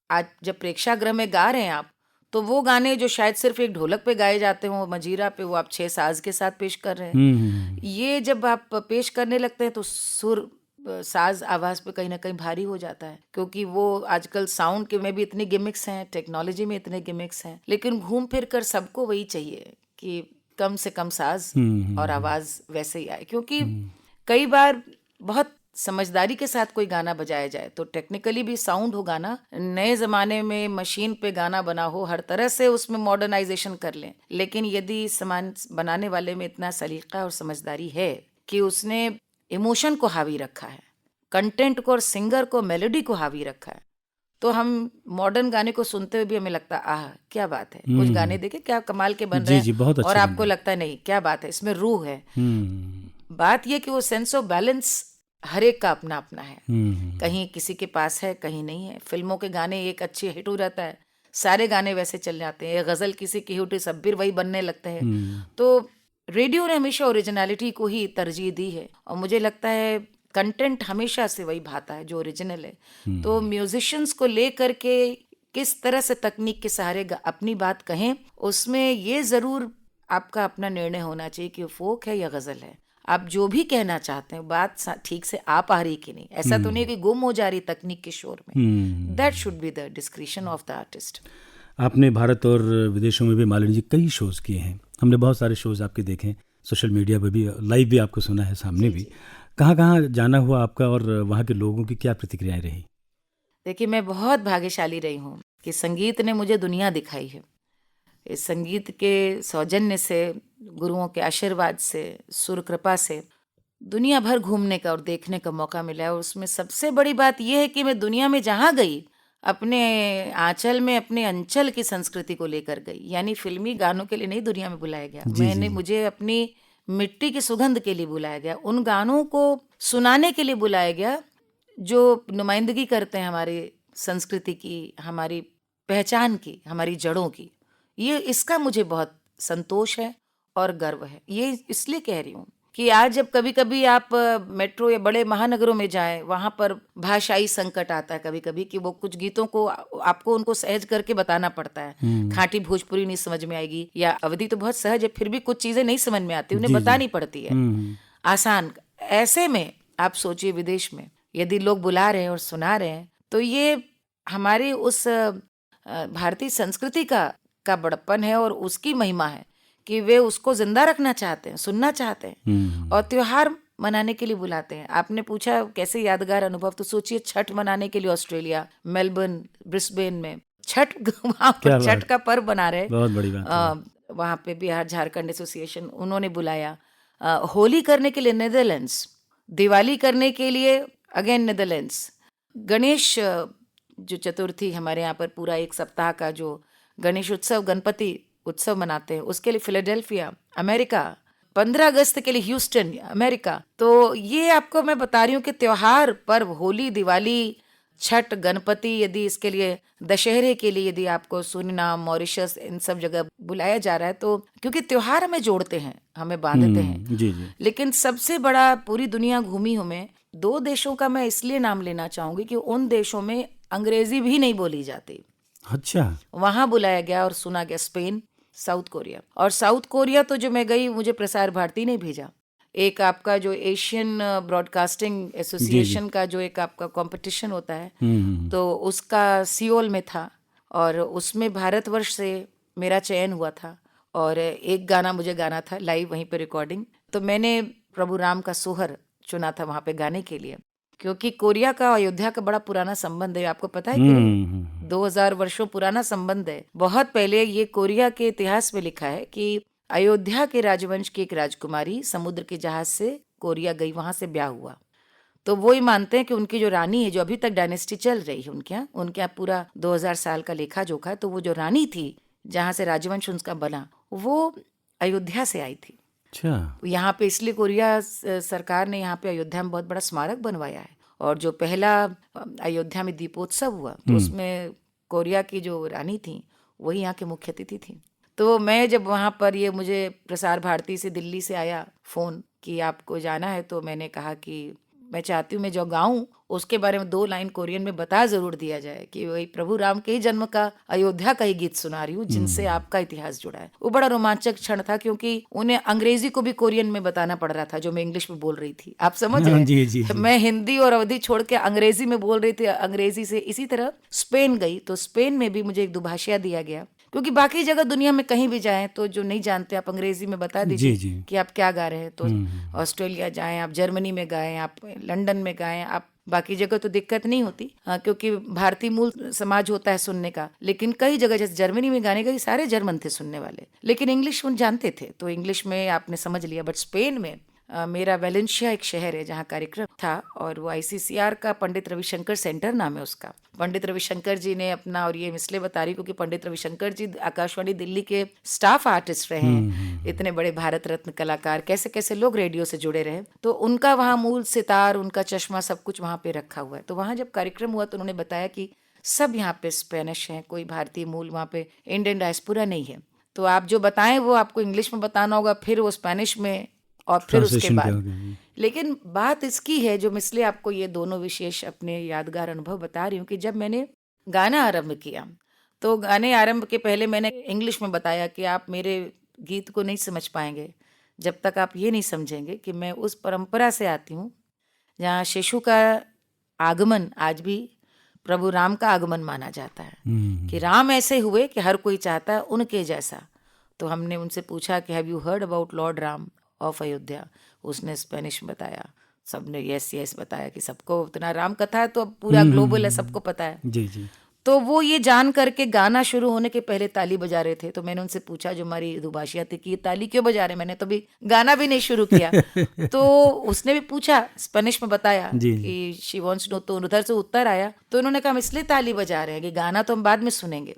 आज जब प्रेक्षागृह में गा रहे हैं आप, तो वो गाने जो शायद सिर्फ एक ढोलक पे गाए जाते हों, मजीरा पे, वो आप 6 साज के साथ पेश कर रहे हैं। ये जब आप पेश करने लगते हैं तो सुर, साज, आवाज़ पे कहीं ना कहीं भारी हो जाता है, क्योंकि वो आजकल साउंड के में भी इतनी गिमिक्स हैं, टेक्नोलॉजी में इतने गिमिक्स हैं, लेकिन घूम फिर कर सबको वही चाहिए कि कम से कम साज और आवाज़ वैसे ही आए। क्योंकि कई बार बहुत समझदारी के साथ कोई गाना बजाया जाए तो टेक्निकली भी साउंड हो गाना, नए ज़माने में मशीन पे गाना बना हो, हर तरह से उसमें मॉडर्नाइजेशन कर लें, लेकिन यदि सामान बनाने वाले में इतना सलीका और समझदारी है कि उसने इमोशन को हावी रखा है, कंटेंट को और सिंगर को, मेलोडी को हावी रखा है, तो हम मॉडर्न गाने को सुनते हुए भी हमें लगता है आह क्या बात है। कुछ गाने देखे क्या कमाल के बन रहे हैं और आपको लगता है नहीं क्या बात है, इसमें रूह है। बात यह कि वो सेंस ऑफ बैलेंस हर एक का अपना अपना है। कहीं किसी के पास है, कहीं नहीं है। फिल्मों के गाने एक अच्छे हिट हो जाता है, सारे गाने वैसे चल जाते हैं। गज़ल किसी की हिट, सब भी वही बनने लगते हैं। तो रेडियो ने हमेशा ओरिजिनलिटी को ही तरजीह दी है, और मुझे लगता है कंटेंट हमेशा से वही भाता है जो ओरिजिनल है। तो म्यूजिशियंस को लेकर के किस तरह से तकनीक के सहारे अपनी बात कहें, उसमें ये ज़रूर आपका अपना निर्णय होना चाहिए कि फोक है या गज़ल है। आप जो भी कहना चाहते हैं, बात ठीक से आ पा रही कि नहीं। ऐसा तो नहीं कि गुम हो जा रही तकनीक के शोर में। That should be the discretion of the artist. आपने भारत और विदेशों में भी मालिनी जी कई शोज़ किए हैं, हमने बहुत सारे शोज़ आपके देखे हैं, सोशल मीडिया पर भी, लाइव भी आपको सुना है सामने भी। कहाँ कहाँ जाना हुआ आपका और वहाँ के लोगों की क्या प्रतिक्रियाएं रही? देखिए, मैं बहुत भाग्यशाली रही हूँ कि संगीत ने मुझे दुनिया दिखाई है। इस संगीत के सौजन्य से, गुरुओं के आशीर्वाद से, सुर कृपा से दुनिया भर घूमने का और देखने का मौका मिला है। और उसमें सबसे बड़ी बात यह है कि मैं दुनिया में जहाँ गई, अपने आंचल में, अपने अंचल की संस्कृति को लेकर गई। यानी फिल्मी गानों के लिए नहीं दुनिया में बुलाया गया, मुझे अपनी मिट्टी की सुगंध के लिए बुलाया गया, उन गानों को सुनाने के लिए बुलाया गया जो नुमाइंदगी करते हैं हमारी संस्कृति की, हमारी पहचान की, हमारी जड़ों की। ये इसका मुझे बहुत संतोष है और गर्व है। ये इसलिए कह रही हूँ कि आज जब कभी कभी आप मेट्रो या बड़े महानगरों में जाएं, वहाँ पर भाषाई संकट आता है कभी कभी कि वो कुछ गीतों को आपको उनको सहज करके बताना पड़ता है। खाटी भोजपुरी नहीं समझ में आएगी, या अवधी तो बहुत सहज है, फिर भी कुछ चीज़ें नहीं समझ में आती, उन्हें बतानी पड़ती है आसान। ऐसे में आप सोचिए, विदेश में यदि लोग बुला रहे हैं और सुना रहे हैं, तो ये हमारी उस भारतीय संस्कृति का बड़प्पन है और उसकी महिमा है कि वे उसको जिंदा रखना चाहते हैं, सुनना चाहते हैं और त्योहार मनाने के लिए बुलाते हैं। आपने पूछा कैसे यादगार अनुभव, तो सोचिए छठ मनाने के लिए ऑस्ट्रेलिया, मेलबर्न, ब्रिस्बेन में छठ, वहाँ पर छठ का पर्व बना रहे, बहुत बड़ी बात। वहाँ पे बिहार झारखंड एसोसिएशन, उन्होंने बुलाया। होली करने के लिए नीदरलैंड्स, दिवाली करने के लिए अगेन नीदरलैंड्स, गणेश जो चतुर्थी हमारे यहाँ पर पूरा एक सप्ताह का जो गणेश उत्सव, गणपति उत्सव मनाते हैं, उसके लिए फिलाडेल्फिया अमेरिका, 15 अगस्त के लिए ह्यूस्टन अमेरिका। तो ये आपको मैं बता रही हूँ कि त्योहार पर्व, होली, दिवाली, छठ, गणपति, यदि इसके लिए दशहरे के लिए यदि आपको सुरीनाम, मॉरिशस, इन सब जगह बुलाया जा रहा है, तो क्योंकि त्योहार हमें जोड़ते हैं, हमें बांधते हैं। जी। लेकिन सबसे बड़ा, पूरी दुनिया घूमी हूँ मैं, 2 देशों का मैं इसलिए नाम लेना चाहूंगी कि उन देशों में अंग्रेजी भी नहीं बोली जाती। अच्छा। वहां बुलाया गया और सुना गया, स्पेन, साउथ कोरिया। और साउथ कोरिया तो जो मैं गई, मुझे प्रसार भारती ने भेजा। एक आपका जो एशियन ब्रॉडकास्टिंग एसोसिएशन का जो एक आपका कंपटीशन होता है, तो उसका सियोल में था और उसमें भारतवर्ष से मेरा चयन हुआ था और एक गाना मुझे गाना था लाइव वहीं पे रिकॉर्डिंग। तो मैंने प्रभु राम का सोहर चुना था वहाँ पे गाने के लिए, क्योंकि कोरिया का अयोध्या का बड़ा पुराना संबंध है, आपको पता है कि 2000 वर्षों पुराना संबंध है। बहुत पहले ये कोरिया के इतिहास में लिखा है कि अयोध्या के राजवंश की एक राजकुमारी समुद्र के जहाज से कोरिया गई, वहां से ब्याह हुआ। तो वो ही मानते हैं कि उनकी जो रानी है, जो अभी तक डायनेस्टी चल रही है उनके यहाँ पूरा 2000 साल का लेखा जोखा है, तो वो जो रानी थी जहाँ से राजवंश उनका बना, वो अयोध्या से आई थी। अच्छा। यहाँ पे इसलिए कोरिया सरकार ने यहाँ पे अयोध्या में बहुत बड़ा स्मारक बनवाया है। और जो पहला अयोध्या में दीपोत्सव हुआ, तो उसमें कोरिया की जो रानी थी वही यहाँ के मुख्य अतिथि थी। तो मैं जब वहाँ पर, ये मुझे प्रसार भारती से दिल्ली से आया फ़ोन कि आपको जाना है, तो मैंने कहा कि मैं चाहती हूँ मैं जो गाऊँ उसके बारे में 2 लाइन कोरियन में बता ज़रूर दिया जाए कि वही प्रभु राम के ही जन्म का, अयोध्या का ही गीत सुना रही हूँ जिनसे आपका इतिहास जुड़ा है। वो बड़ा रोमांचक क्षण था, क्योंकि उन्हें अंग्रेजी को भी कोरियन में बताना पड़ रहा था जो मैं इंग्लिश में बोल रही थी। आप समझ रहे हैं? जी। मैं हिंदी और अवधी छोड़ के अंग्रेजी में बोल रही थी, अंग्रेजी से। इसी तरह स्पेन गई, तो स्पेन में भी मुझे एक दुभाषिया दिया गया, क्योंकि बाकी जगह दुनिया में कहीं भी जाएं तो जो नहीं जानते आप अंग्रेजी में बता दीजिए कि आप क्या गा रहे हैं। तो ऑस्ट्रेलिया जाएं आप, जर्मनी में गाएं आप, लंदन में गाएं आप, बाकी जगह तो दिक्कत नहीं होती, क्योंकि भारतीय मूल समाज होता है सुनने का। लेकिन कई जगह जैसे जर्मनी में गाने गई, सारे जर्मन थे सुनने वाले, लेकिन इंग्लिश उन जानते थे, तो इंग्लिश में आपने समझ लिया। बट स्पेन में मेरा वेलेंशिया एक शहर है जहाँ कार्यक्रम था, और वो ICCR का पंडित रविशंकर सेंटर नाम है उसका। पंडित रविशंकर जी ने अपना, और ये इसलिए बता रही क्योंकि पंडित रविशंकर जी आकाशवाणी दिल्ली के स्टाफ आर्टिस्ट रहे हैं, इतने बड़े भारत रत्न कलाकार, कैसे कैसे लोग रेडियो से जुड़े रहे, तो उनका वहाँ मूल सितार, उनका चश्मा, सब कुछ वहाँ पे रखा हुआ है। तो वहाँ जब कार्यक्रम हुआ तो उन्होंने बताया कि सब यहाँ पे स्पेनिश हैं, कोई भारतीय मूल वहाँ पे इंडियन डायस्पोरा नहीं है, तो आप जो बताएं वो आपको इंग्लिश में बताना होगा, फिर वो स्पेनिश में, और फिर उसके बाद। लेकिन बात इसकी है, जो मैं इसलिए आपको ये दोनों विशेष अपने यादगार अनुभव बता रही हूँ, कि जब मैंने गाना आरंभ किया तो गाने आरंभ के पहले मैंने इंग्लिश में बताया कि आप मेरे गीत को नहीं समझ पाएंगे जब तक आप ये नहीं समझेंगे कि मैं उस परंपरा से आती हूँ जहाँ शिशु का आगमन आज भी प्रभु राम का आगमन माना जाता है, कि राम ऐसे हुए कि हर कोई चाहता है उनके जैसा। तो हमने उनसे पूछा कि have you heard about Lord Ram of Ayodhya? उसने स्पेनिश में बताया, सबने यस यस बताया कि सबको उतना राम कथा है तो अब पूरा ग्लोबल है, सबको पता है। जी जी। तो वो ये जान करके गाना शुरू होने के पहले ताली बजा रहे थे, तो मैंने उनसे पूछा जो हमारी दुभाषिया थी कि ये ताली क्यों बजा रहे हैं, मैंने तो भी गाना भी नहीं शुरू किया। तो उसने भी पूछा, स्पेनिश में बताया कि शी वांट्स टू, तो उधर से उत्तर आया, तो उन्होंने कहा हम इसलिए ताली बजा रहे हैं कि गाना तो हम बाद में सुनेंगे,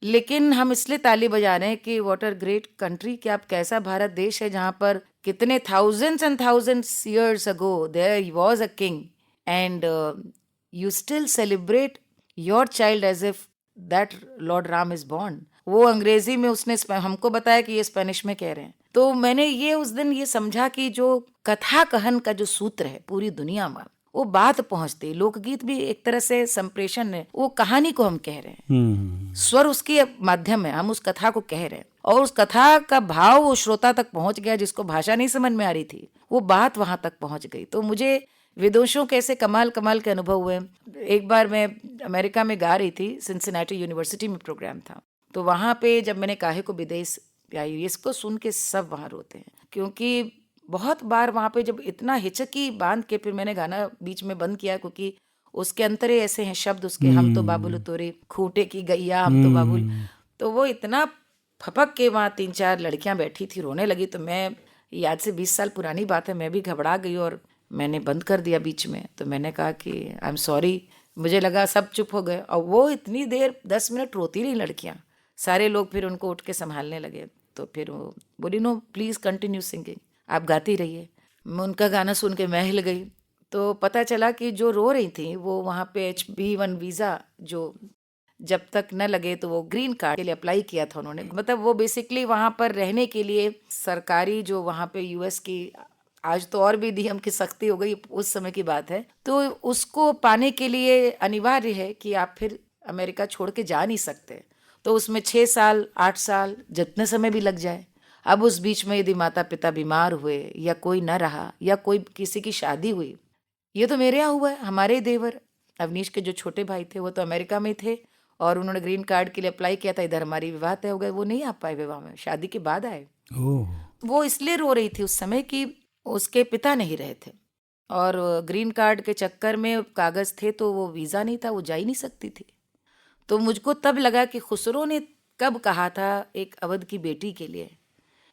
लेकिन हम इसलिए ताली बजा रहे हैं कि व्हाट आर ग्रेट कंट्री, कि आप कैसा भारत देश है जहाँ पर कितने thousands and thousands years ago there was a king and you still celebrate your child age if that lord Ram is born. वो अंग्रेजी में उसने हमको बताया कि ये स्पेनिश में कह रहे हैं। तो मैंने ये उस दिन ये समझा कि जो कथा कहन का जो सूत्र है पूरी दुनिया में, वो बात पहुंचती। लोकगीत भी एक तरह से संप्रेषण है, वो कहानी को हम कह रहे हैं, स्वर उसके माध्यम है, हम उस कथा को कह रहे हैं, और उस कथा का भाव वो श्रोता तक पहुंच गया, जिसको भाषा नहीं समझ में आ रही थी वो बात वहां तक पहुंच गई। तो मुझे विदुषों के ऐसे कमाल कमाल के अनुभव हुए। एक बार मैं अमेरिका में गा रही थी, सिंसिनाटी यूनिवर्सिटी में प्रोग्राम था, तो वहां पे जब मैंने काहे को विदेश आई, इसको सुन के सब वहां रोते हैं, क्योंकि बहुत बार वहाँ पे जब इतना हिचकी बांध के फिर मैंने गाना बीच में बंद किया, क्योंकि उसके अंतरे ऐसे हैं शब्द उसके, हम तो बाबुल तोरे खूंटे की गैया, हम तो बाबुल, तो वो इतना फपक के वहाँ 3-4 लड़कियां बैठी थी, रोने लगी। तो मैं, याद से 20 साल पुरानी बात है, मैं भी घबरा गई और मैंने बंद कर दिया बीच में। तो मैंने कहा कि आई एम सॉरी, मुझे लगा सब चुप हो गए, और वो इतनी देर 10 मिनट रोती रही लड़कियाँ, सारे लोग फिर उनको उठ के संभालने लगे। तो फिर वो बोली नो प्लीज़ कंटिन्यू सिंगिंग, आप गाती रहिए। मैं उनका गाना सुन के मैं हिल गई। तो पता चला कि जो रो रही थी वो वहाँ पे HB1 वीज़ा जो जब तक न लगे तो वो ग्रीन कार्ड के लिए अप्लाई किया था उन्होंने, मतलब वो बेसिकली वहाँ पर रहने के लिए सरकारी जो वहाँ पे US की, आज तो और भी नियम की सख्ती हो गई, उस समय की बात है, तो उसको पाने के लिए अनिवार्य है कि आप फिर अमेरिका छोड़ के जा नहीं सकते। तो उसमें 6 साल 8 साल जितने समय भी लग जाए। अब उस बीच में यदि माता पिता बीमार हुए या कोई न रहा या कोई किसी की शादी हुई, ये तो मेरे यहाँ हुआ है। हमारे देवर अवनीश के जो छोटे भाई थे वो तो अमेरिका में थे और उन्होंने ग्रीन कार्ड के लिए अप्लाई किया था, इधर हमारी विवाह तय हो गए, वो नहीं आ पाए विवाह में, शादी के बाद आए। वो इसलिए रो रही थी उस समय कि उसके पिता नहीं रहे थे और ग्रीन कार्ड के चक्कर में कागज थे तो वो वीज़ा नहीं था, वो जा ही नहीं सकती थी। तो मुझको तब लगा कि खुसरो ने कब कहा था एक अवध की बेटी के लिए,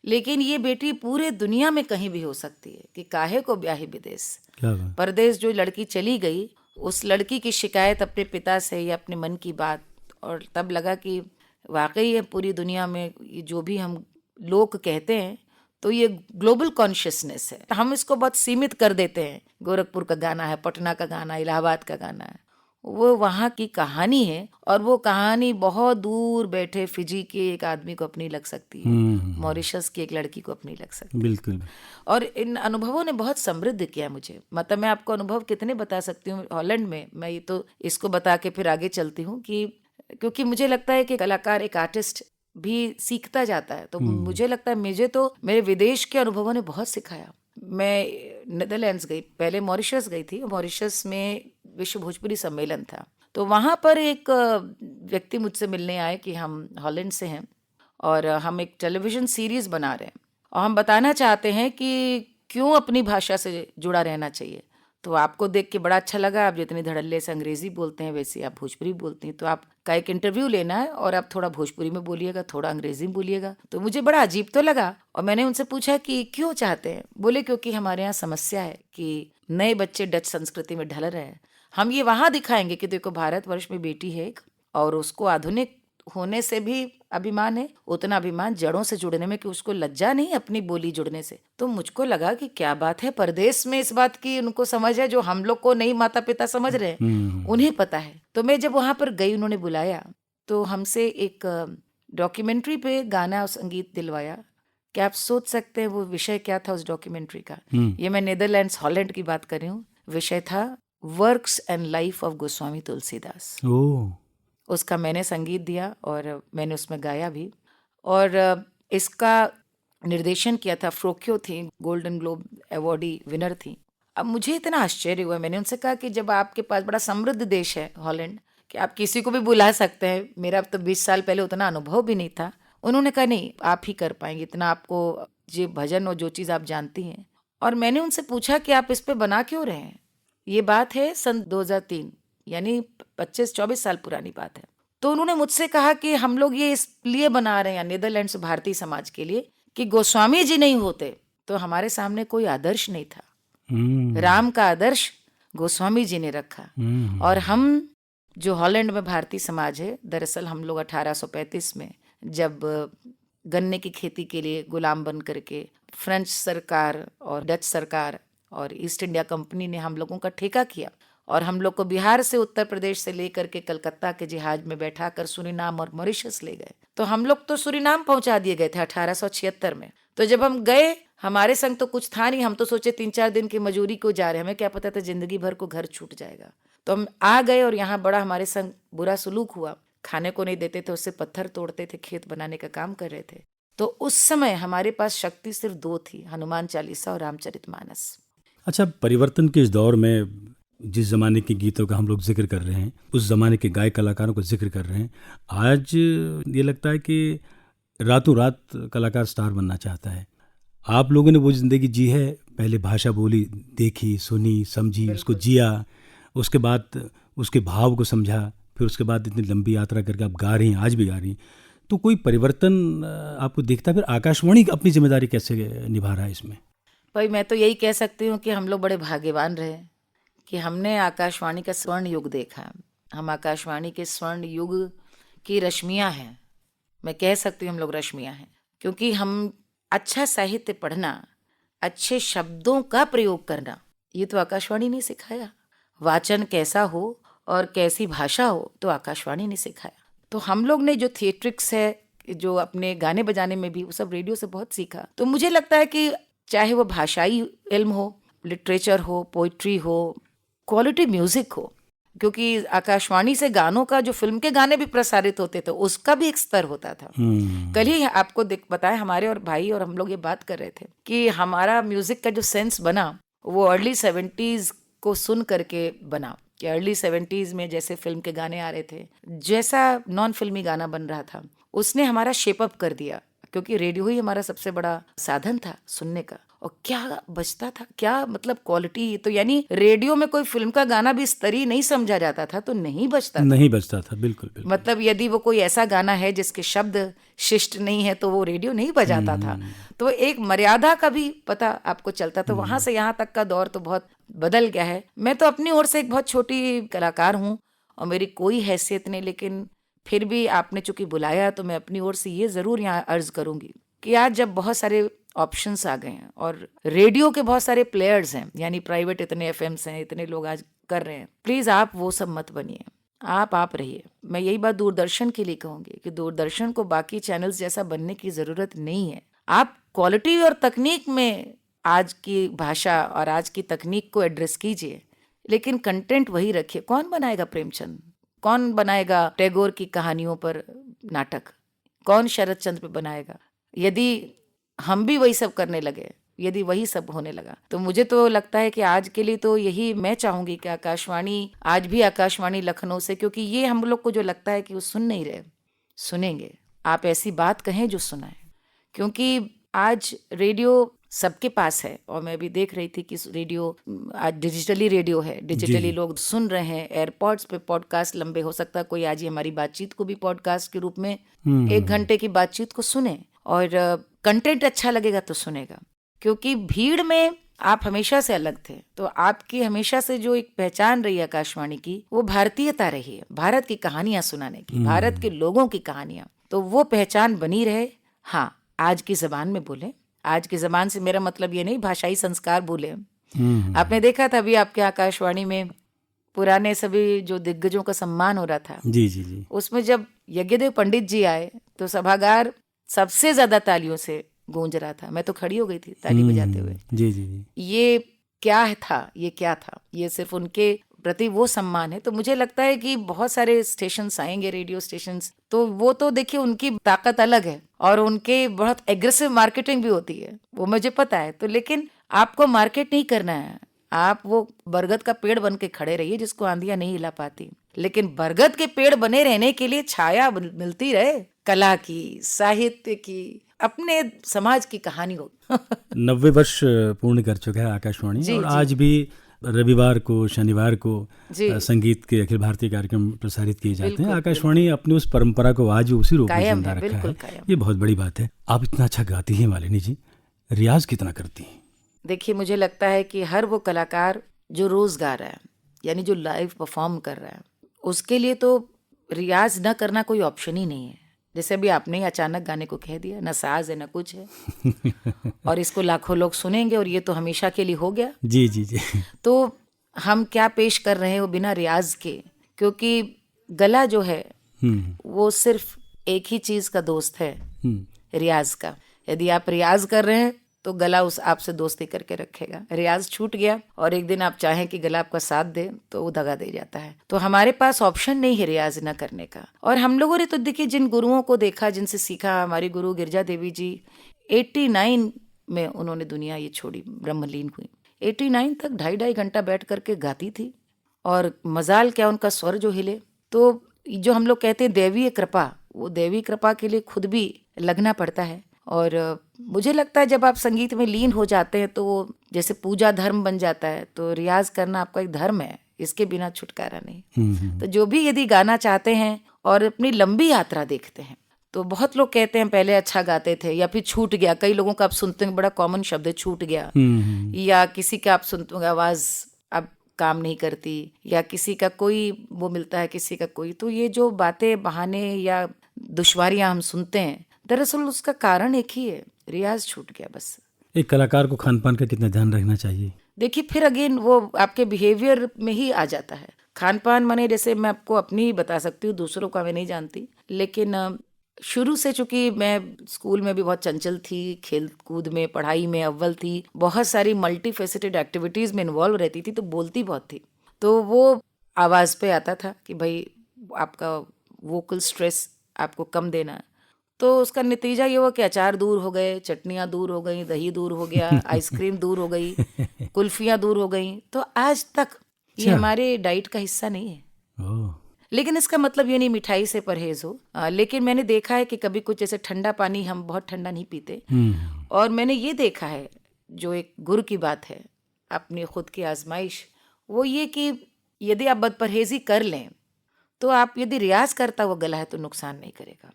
लेकिन ये बेटी पूरे दुनिया में कहीं भी हो सकती है कि काहे को ब्याही विदेश, परदेश जो लड़की चली गई, उस लड़की की शिकायत अपने पिता से या अपने मन की बात, और तब लगा कि वाकई है पूरी दुनिया में जो भी हम लोग कहते हैं तो ये ग्लोबल कॉन्शियसनेस है। हम इसको बहुत सीमित कर देते हैं, गोरखपुर का गाना है, पटना का गाना, इलाहाबाद का गाना है, वो वहाँ की कहानी है और वो कहानी बहुत दूर बैठे फिजी के एक आदमी को अपनी लग सकती है, मॉरिशस की एक लड़की को अपनी लग सकती है। बिल्कुल। और इन अनुभवों ने बहुत समृद्ध किया मुझे। मतलब मैं आपको अनुभव कितने बता सकती हूँ। हॉलैंड में मैं ये तो इसको बता के फिर आगे चलती हूँ कि क्योंकि मुझे लगता है कि कलाकार, एक आर्टिस्ट भी सीखता जाता है, तो मुझे लगता है मुझे तो मेरे विदेश के अनुभवों ने बहुत सिखाया। मैं नेदरलैंड्स गई, पहले मॉरिशस गई थी, मॉरिशस में विश्व भोजपुरी सम्मेलन था, तो वहाँ पर एक व्यक्ति मुझसे मिलने आए कि हम हॉलैंड से हैं और हम एक टेलीविज़न सीरीज़ बना रहे हैं और हम बताना चाहते हैं कि क्यों अपनी भाषा से जुड़ा रहना चाहिए। तो आपको देख के बड़ा अच्छा लगा, आप जितनी धड़ल्ले से अंग्रेजी बोलते हैं वैसे आप भोजपुरी बोलती हैं, तो आपका एक इंटरव्यू लेना है और आप थोड़ा भोजपुरी में बोलिएगा, थोड़ा अंग्रेजी में बोलिएगा। तो मुझे बड़ा अजीब तो लगा और मैंने उनसे पूछा कि क्यों चाहते हैं। बोले क्योंकि हमारे यहाँ समस्या है कि नए बच्चे डच संस्कृति में ढल रहे हैं, हम ये वहाँ दिखाएंगे कि देखो भारतवर्ष में बेटी है एक, और उसको आधुनिक होने से भी अभिमान है, उतना अभिमान जड़ों से जुड़ने में कि उसको लज्जा नहीं अपनी बोली जुड़ने से। तो मुझको लगा कि क्या बात है, परदेश में इस बात की उनको समझ है जो हम लोग को नहीं माता पिता समझ रहे हैं, उन्हें पता है। तो मैं जब वहां पर गई, उन्होंने बुलाया तो हमसे एक डॉक्यूमेंट्री पे गाना और संगीत दिलवाया। क्या आप सोच सकते हैं वो विषय क्या था उस डॉक्यूमेंट्री का? ये मैं नीदरलैंड्स हॉलैंड की बात कर रही हूँ। विषय था works and life of Goswami Tulsidas. उसका मैंने संगीत दिया और मैंने उसमें गाया भी, और इसका निर्देशन किया था फ्रोक्यो थी, गोल्डन ग्लोब अवार्डी विनर थी। अब मुझे इतना आश्चर्य हुआ, मैंने उनसे कहा कि जब आपके पास बड़ा समृद्ध देश है हॉलैंड, कि आप किसी को भी बुला सकते हैं, मेरा तो 20 साल पहले उतना अनुभव भी नहीं था। उन्होंने कहा नहीं, आप ही कर पाएंगे, इतना आपको ये भजन और जो चीज़ आप जानती हैं। और मैंने उनसे पूछा कि आप इस पे बना क्यों रहे हैं? ये बात है सन 2003, यानी 25-24 साल पुरानी बात है। तो उन्होंने मुझसे कहा कि हम लोग ये इसलिए बना रहे हैं नीदरलैंड्स भारतीय समाज के लिए कि गोस्वामी जी नहीं होते तो हमारे सामने कोई आदर्श नहीं था। राम का आदर्श गोस्वामी जी ने रखा। और हम जो हॉलैंड में भारतीय समाज है, दरअसल हम लोग 1835 में जब गन्ने की खेती के लिए गुलाम बन करके फ्रेंच सरकार और डच सरकार और ईस्ट इंडिया कंपनी ने हम लोगों का ठेका किया और हम लोग को बिहार से उत्तर प्रदेश से लेकर के कलकत्ता के जहाज में बैठा कर सूरीनाम और मॉरिशस ले गए। तो हम लोग तो सूरीनाम पहुंचा दिए गए थे 1876 में। तो जब हम गए, हमारे संग तो कुछ था नहीं, हम तो सोचे 3-4 दिन की मजूरी को जा रहे हैं, हमें क्या पता था जिंदगी भर को घर छूट जाएगा। तो हम आ गए और यहाँ बड़ा हमारे संग बुरा सलूक हुआ, खाने को नहीं देते थे, उससे पत्थर तोड़ते थे, खेत बनाने का काम कर रहे थे। तो उस समय हमारे पास शक्ति सिर्फ 2 थी, हनुमान चालीसा और रामचरितमानस। अच्छा, परिवर्तन के इस दौर में जिस ज़माने के गीतों का हम लोग जिक्र कर रहे हैं, उस ज़माने के गायक कलाकारों का जिक्र कर रहे हैं, आज ये लगता है कि रातों रात कलाकार स्टार बनना चाहता है। आप लोगों ने वो ज़िंदगी जी है, पहले भाषा बोली, देखी, सुनी, समझी, उसको जिया, उसके बाद उसके भाव को समझा, फिर उसके बाद इतनी लंबी यात्रा करके आप गा रही हैं, आज भी गा रही हैं। तो कोई परिवर्तन आपको दिखता है? फिर आकाशवाणी अपनी जिम्मेदारी कैसे निभा रहा है इसमें? भाई मैं तो यही कह सकती हूँ कि हम लोग बड़े भाग्यवान रहे कि हमने आकाशवाणी का स्वर्ण युग देखा। हम आकाशवाणी के स्वर्ण युग की रश्मियाँ हैं, मैं कह सकती हूँ हम लोग रश्मियाँ हैं, क्योंकि हम अच्छा साहित्य पढ़ना, अच्छे शब्दों का प्रयोग करना, ये तो आकाशवाणी ने सिखाया। वाचन कैसा हो और कैसी भाषा हो तो आकाशवाणी ने सिखाया। तो हम लोग ने जो थिएट्रिक्स है, जो अपने गाने बजाने में भी, वो सब रेडियो से बहुत सीखा। तो मुझे लगता है कि चाहे वो भाषाई इल्म हो, लिटरेचर हो, पोइट्री हो, क्वालिटी म्यूजिक हो, क्योंकि आकाशवाणी से गानों का, जो फिल्म के गाने भी प्रसारित होते थे, उसका भी एक स्तर होता था। कल ही आपको बताया, हमारे और भाई और हम लोग ये बात कर रहे थे कि हमारा म्यूजिक का जो सेंस बना वो अर्ली 70s को सुन करके बना। कि अर्ली 70s में जैसे फिल्म के गाने आ रहे थे, जैसा नॉन फिल्मी गाना बन रहा था, उसने हमारा शेप अप कर दिया, क्योंकि रेडियो ही हमारा सबसे बड़ा साधन था सुनने का। और क्या बजता था, क्या मतलब क्वालिटी। तो यानी रेडियो में कोई फिल्म का गाना भी स्तरीय नहीं समझा जाता था तो नहीं बजता था। बिल्कुल। मतलब यदि वो कोई ऐसा गाना है जिसके शब्द शिष्ट नहीं है तो वो रेडियो नहीं बजाता था। तो एक मर्यादा का भी पता आपको चलता। तो वहां से यहाँ तक का दौर तो बहुत बदल गया है। मैं तो अपनी ओर से एक बहुत छोटी कलाकार हूँ और मेरी कोई हैसियत नहीं, लेकिन फिर भी आपने चूंकि बुलाया तो मैं अपनी ओर से ये जरूर यहाँ अर्ज करूंगी कि आज जब बहुत सारे ऑप्शंस आ गए हैं और रेडियो के बहुत सारे प्लेयर्स हैं, यानी प्राइवेट इतने एफएम्स हैं, इतने लोग आज कर रहे हैं, प्लीज आप वो सब मत बनिए, आप रहिए। मैं यही बात दूरदर्शन के लिए कहूंगी कि दूरदर्शन को बाकी चैनल्स जैसा बनने की जरूरत नहीं है। आप क्वालिटी और तकनीक में आज की भाषा और आज की तकनीक को एड्रेस कीजिए, लेकिन कंटेंट वही रखिए। कौन बनाएगा प्रेमचंद, कौन बनाएगा टैगोर की कहानियों पर नाटक, कौन शरद चंद्र पे बनाएगा? यदि हम भी वही सब करने लगे, यदि वही सब होने लगा, तो मुझे तो लगता है कि आज के लिए तो यही मैं चाहूंगी कि आकाशवाणी, आज भी आकाशवाणी लखनऊ से, क्योंकि ये हम लोग को जो लगता है कि वो सुन नहीं रहे, सुनेंगे। आप ऐसी बात कहें जो सुनाए, क्योंकि आज रेडियो सबके पास है। और मैं भी देख रही थी कि रेडियो आज डिजिटली रेडियो है, डिजिटली लोग सुन रहे हैं, एयरपॉड्स पे पॉडकास्ट लंबे, हो सकता है कोई आज ही हमारी बातचीत को भी पॉडकास्ट के रूप में 1 घंटे की बातचीत को सुने, और कंटेंट अच्छा लगेगा तो सुनेगा। क्योंकि भीड़ में आप हमेशा से अलग थे, तो आपकी हमेशा से जो एक पहचान रही है आकाशवाणी की, वो भारतीयता रही है, भारत की कहानियां सुनाने की, भारत के लोगों की कहानियां, तो वो पहचान बनी रहे। हाँ, आज की जबान में बोले, आज की जबान से मेरा मतलब ये नहीं भाषाई संस्कार बोले। आपने देखा था अभी आपके आकाशवाणी में पुराने सभी जो दिग्गजों का सम्मान हो रहा था, जी जी जी, उसमें जब यज्ञदेव पंडित जी आए तो सभागार सबसे ज्यादा तालियों से गूंज रहा था। मैं तो खड़ी हो गई थी ताली बजाते हुए। जी जी जी, ये क्या था, ये क्या था? ये सिर्फ उनके प्रति वो सम्मान है। तो मुझे लगता है कि बहुत सारे स्टेशंस आएंगे, रेडियो स्टेशंस, तो वो तो देखिए उनकी ताकत अलग है और उनके बहुत एग्रेसिव मार्केटिंग भी होती है, वो मुझे पता है। तो लेकिन आपको मार्केट नहीं करना है, आप वो बरगद का पेड़ बन के खड़े रहिए जिसको आंधियां नहीं हिला पाती। लेकिन बरगद के पेड़ बने रहने के लिए छाया मिलती रहे, कला की, साहित्य की, अपने समाज की कहानी हो। 90 वर्ष पूर्ण कर चुका है आकाशवाणी, जी, और जी। आज भी रविवार को, शनिवार को जी। संगीत के अखिल भारतीय कार्यक्रम प्रसारित किए जाते हैं। बिल्कुल, आकाशवाणी अपनी उस परंपरा को आज उसी रूप में कायम जिंदा है, रखा बिल्कुल है। कायम। ये बहुत बड़ी बात है। आप इतना अच्छा गाती हैं मालिनी जी, रियाज कितना करती हैं? देखिए, मुझे लगता है कि हर वो कलाकार जो रोज गा रहा है, यानी जो लाइव परफॉर्म कर रहा है, उसके लिए तो रियाज न करना कोई ऑप्शन ही नहीं है। जैसे अभी आपने ही अचानक गाने को कह दिया, न साज है न कुछ है, और इसको लाखों लोग सुनेंगे और ये तो हमेशा के लिए हो गया। जी जी जी, तो हम क्या पेश कर रहे हैं वो बिना रियाज के, क्योंकि गला जो है वो सिर्फ एक ही चीज का दोस्त है, रियाज का। यदि आप रियाज कर रहे हैं तो गला उस आपसे दोस्ती करके रखेगा। रियाज छूट गया और एक दिन आप चाहें कि गला आपका साथ दे तो वो दगा दे जाता है। तो हमारे पास ऑप्शन नहीं है रियाज न करने का। और हम लोगों ने तो देखिए जिन गुरुओं को देखा, जिनसे सीखा, हमारी गुरु गिरजा देवी जी 89 में उन्होंने दुनिया ये छोड़ी, ब्रह्मलीन हुई। 89 तक 2.5 घंटा बैठ करके गाती थी, और मजाल क्या उनका स्वर जो हिले। तो जो हम लोग कहते हैं दैवीय कृपा, वो दैवी कृपा के लिए खुद भी लगना पड़ता है। और मुझे लगता है जब आप संगीत में लीन हो जाते हैं तो वो जैसे पूजा धर्म बन जाता है, तो रियाज करना आपका एक धर्म है, इसके बिना छुटकारा नहीं। तो जो भी यदि गाना चाहते हैं और अपनी लंबी यात्रा देखते हैं, तो बहुत लोग कहते हैं पहले अच्छा गाते थे या फिर छूट गया। कई लोगों का आप सुनते हैं, बड़ा कॉमन शब्द है छूट गया, या किसी का आप सुनते होंगे आवाज अब काम नहीं करती, या किसी का कोई वो मिलता है, किसी का कोई। तो ये जो बातें, बहाने या दुश्वारियां हम सुनते हैं, दरअसल उसका कारण एक ही है, रियाज छूट गया बस। एक कलाकार को खान पान का कितना ध्यान रखना चाहिए? देखिए फिर अगेन वो आपके बिहेवियर में ही आ जाता है। खान पान माने जैसे मैं आपको अपनी ही बता सकती हूँ, दूसरों का मैं नहीं जानती, लेकिन शुरू से चूंकि मैं स्कूल में भी बहुत चंचल थी, खेल कूद में, पढ़ाई में अव्वल थी, बहुत सारी मल्टी फेसेटेड एक्टिविटीज में इन्वॉल्व रहती थी, तो बोलती बहुत थी। तो वो आवाज़ पे आता था कि भाई आपका वोकल स्ट्रेस आपको कम देना है। तो उसका नतीजा ये हुआ कि अचार दूर हो गए, चटनियाँ दूर हो गई, दही दूर हो गया, आइसक्रीम दूर हो गई, कुल्फियाँ दूर हो गई। तो आज तक ये हमारे डाइट का हिस्सा नहीं है। लेकिन इसका मतलब ये नहीं मिठाई से परहेज हो। लेकिन मैंने देखा है कि कभी कुछ जैसे ठंडा पानी, हम बहुत ठंडा नहीं पीते। और मैंने ये देखा है, जो एक गुरु की बात है, अपनी खुद की आजमाइश, वो ये कि यदि आप बदपरहेजी कर लें तो आप, यदि रियाज करता हुआ गला है तो नुकसान नहीं करेगा।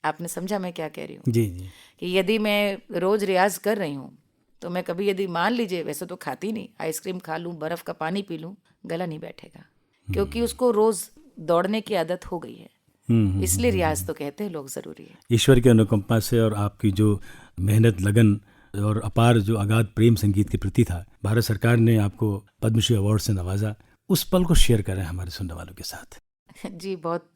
आपने समझा मैं क्या कह रही हूँ? जी जी, कि यदि मैं रोज रियाज कर रही हूँ तो मैं कभी, यदि मान लीजिए, वैसे तो खाती नहीं, आइसक्रीम खा लूँ, बर्फ का पानी पी लूँ, गला नहीं बैठेगा, क्योंकि उसको रोज दौड़ने की आदत हो गई है। इसलिए रियाज तो कहते हैं लोग जरूरी है। ईश्वर की अनुकंपा से और आपकी जो मेहनत, लगन और अपार जो अगाध प्रेम संगीत के प्रति था, भारत सरकार ने आपको पद्मश्री अवार्ड से नवाजा। उस पल को शेयर करें हमारे सुनने वालों के साथ। जी, बहुत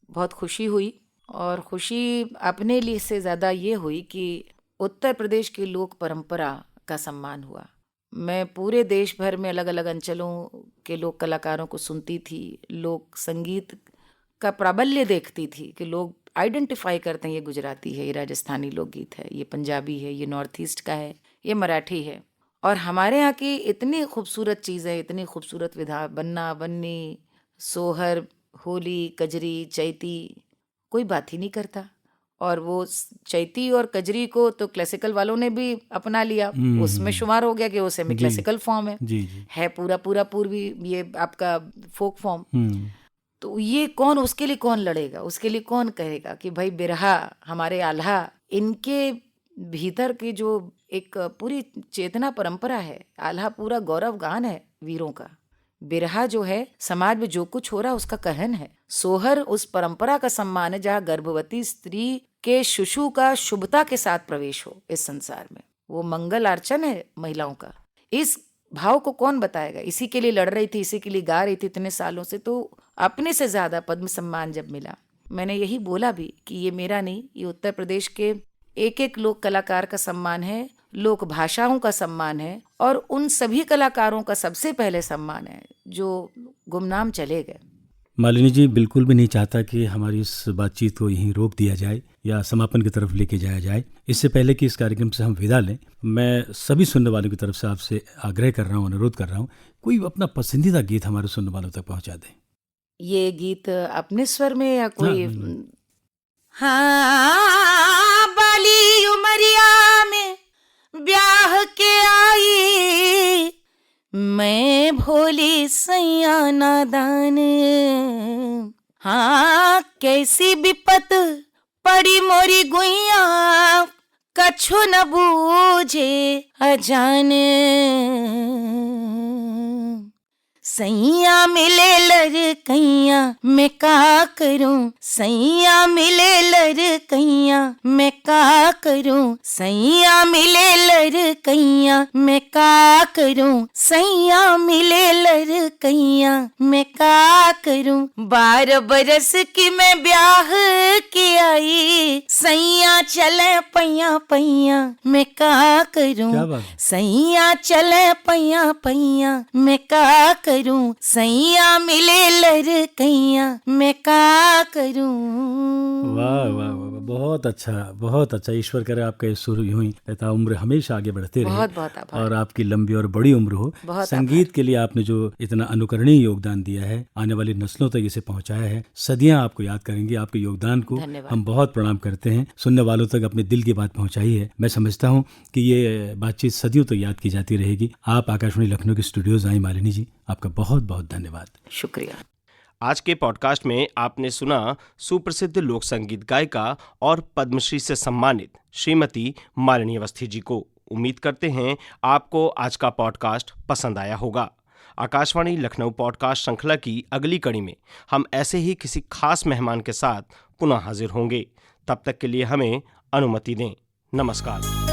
बहुत खुशी हुई, और खुशी अपने लिए से ज़्यादा ये हुई कि उत्तर प्रदेश की लोक परंपरा का सम्मान हुआ। मैं पूरे देश भर में अलग अलग अंचलों के लोक कलाकारों को सुनती थी, लोक संगीत का प्राबल्य देखती थी कि लोग आइडेंटिफाई करते हैं, ये गुजराती है, ये राजस्थानी लोकगीत है, ये पंजाबी है, ये नॉर्थ ईस्ट का है, ये मराठी है। और हमारे यहाँ की इतनी खूबसूरत चीज़ें, इतनी खूबसूरत विधा, बन्ना बन्नी, सोहर, होली, कजरी, चैती, कोई बात ही नहीं करता। और वो चैती और कजरी को तो क्लासिकल वालों ने भी अपना लिया, उसमें शुमार हो गया कि वो सेमी क्लासिकल फॉर्म है। जी जी। है पूरा पूर्वी ये आपका फोक फॉर्म। तो ये कौन, उसके लिए कौन लड़ेगा, उसके लिए कौन कहेगा कि भाई बिरहा, हमारे आल्हा, इनके भीतर की जो एक पूरी चेतना परंपरा है, आल्हा पूरा गौरव गान है वीरों का। बिरहा जो है समाज में जो कुछ हो रहा है उसका कहन है। सोहर उस परंपरा का सम्मान है जहाँ गर्भवती स्त्री के शिशु का शुभता के साथ प्रवेश हो इस संसार में। वो मंगल अर्चन है महिलाओं का। इस भाव को कौन बताएगा? इसी के लिए लड़ रही थी, इसी के लिए गा रही थी इतने सालों से। तो अपने से ज्यादा पद्म सम्मान जब मिला, मैंने यही बोला भी कि ये मेरा नहीं, ये उत्तर प्रदेश के एक एक लोक कलाकार का सम्मान है, लोक भाषाओं का सम्मान है, और उन सभी कलाकारों का सबसे पहले सम्मान है जो गुमनाम चले गए। मालिनी जी, बिल्कुल भी नहीं चाहता कि हमारी इस बातचीत को यहीं रोक दिया जाए या समापन की तरफ लेके जाया जाए। इससे पहले कि इस कार्यक्रम से हम विदा लें, मैं सभी सुनने वालों की तरफ से आपसे आग्रह कर रहा हूँ, अनुरोध कर रहा हूँ, कोई अपना पसंदीदा गीत हमारे सुनने वालों तक पहुँचा दें। ये गीत अपने स्वर में या कोई? हाँ, बाली उमरिया में ब्याह के आई, मैं भोली सैया नादान। हाँ, कैसी विपत पड़ी मोरी गुइया, कछु न बूझे अजान। सैया मिले लड़कैया मैं का करूं, सैया मिले लड़कैया मैं का करूं, सैया मिले लड़कैया मैं का करूं, सैया मिले लड़कैया मैं का करूं। 12 बरस की मैं ब्याह के आई, सैया चले पैया पैया मैं का करूं, सैया चले पैया पैया मैं का करूं, सैया मिले लड़कैया मैं का करूं। वाह वाह वाह, बहुत अच्छा, बहुत अच्छा। ईश्वर करे आपका ये सुर यूं ही तथा उम्र हमेशा आगे बढ़ते रहे। बहुत बहुत आभार। और आपकी लंबी और बड़ी उम्र हो। संगीत के लिए आपने जो इतना अनुकरणीय योगदान दिया है, आने वाली नस्लों तक इसे पहुंचाया है, सदियां आपको याद करेंगे। आपके योगदान को हम बहुत प्रणाम करते हैं। सुनने वालों तक अपने दिल की बात पहुंचाई है। मैं समझता हूं कि ये बातचीत सदियों तक याद की जाती रहेगी। आप आकाशवाणी लखनऊ के स्टूडियोज आई मालिनी जी, आपका बहुत बहुत धन्यवाद। शुक्रिया। आज के पॉडकास्ट में आपने सुना सुप्रसिद्ध लोक संगीत गायिका और पद्मश्री से सम्मानित श्रीमती मालिनी अवस्थी जी को। उम्मीद करते हैं आपको आज का पॉडकास्ट पसंद आया होगा। आकाशवाणी लखनऊ पॉडकास्ट श्रृंखला की अगली कड़ी में हम ऐसे ही किसी खास मेहमान के साथ पुनः हाजिर होंगे। तब तक के लिए हमें अनुमति दें। नमस्कार।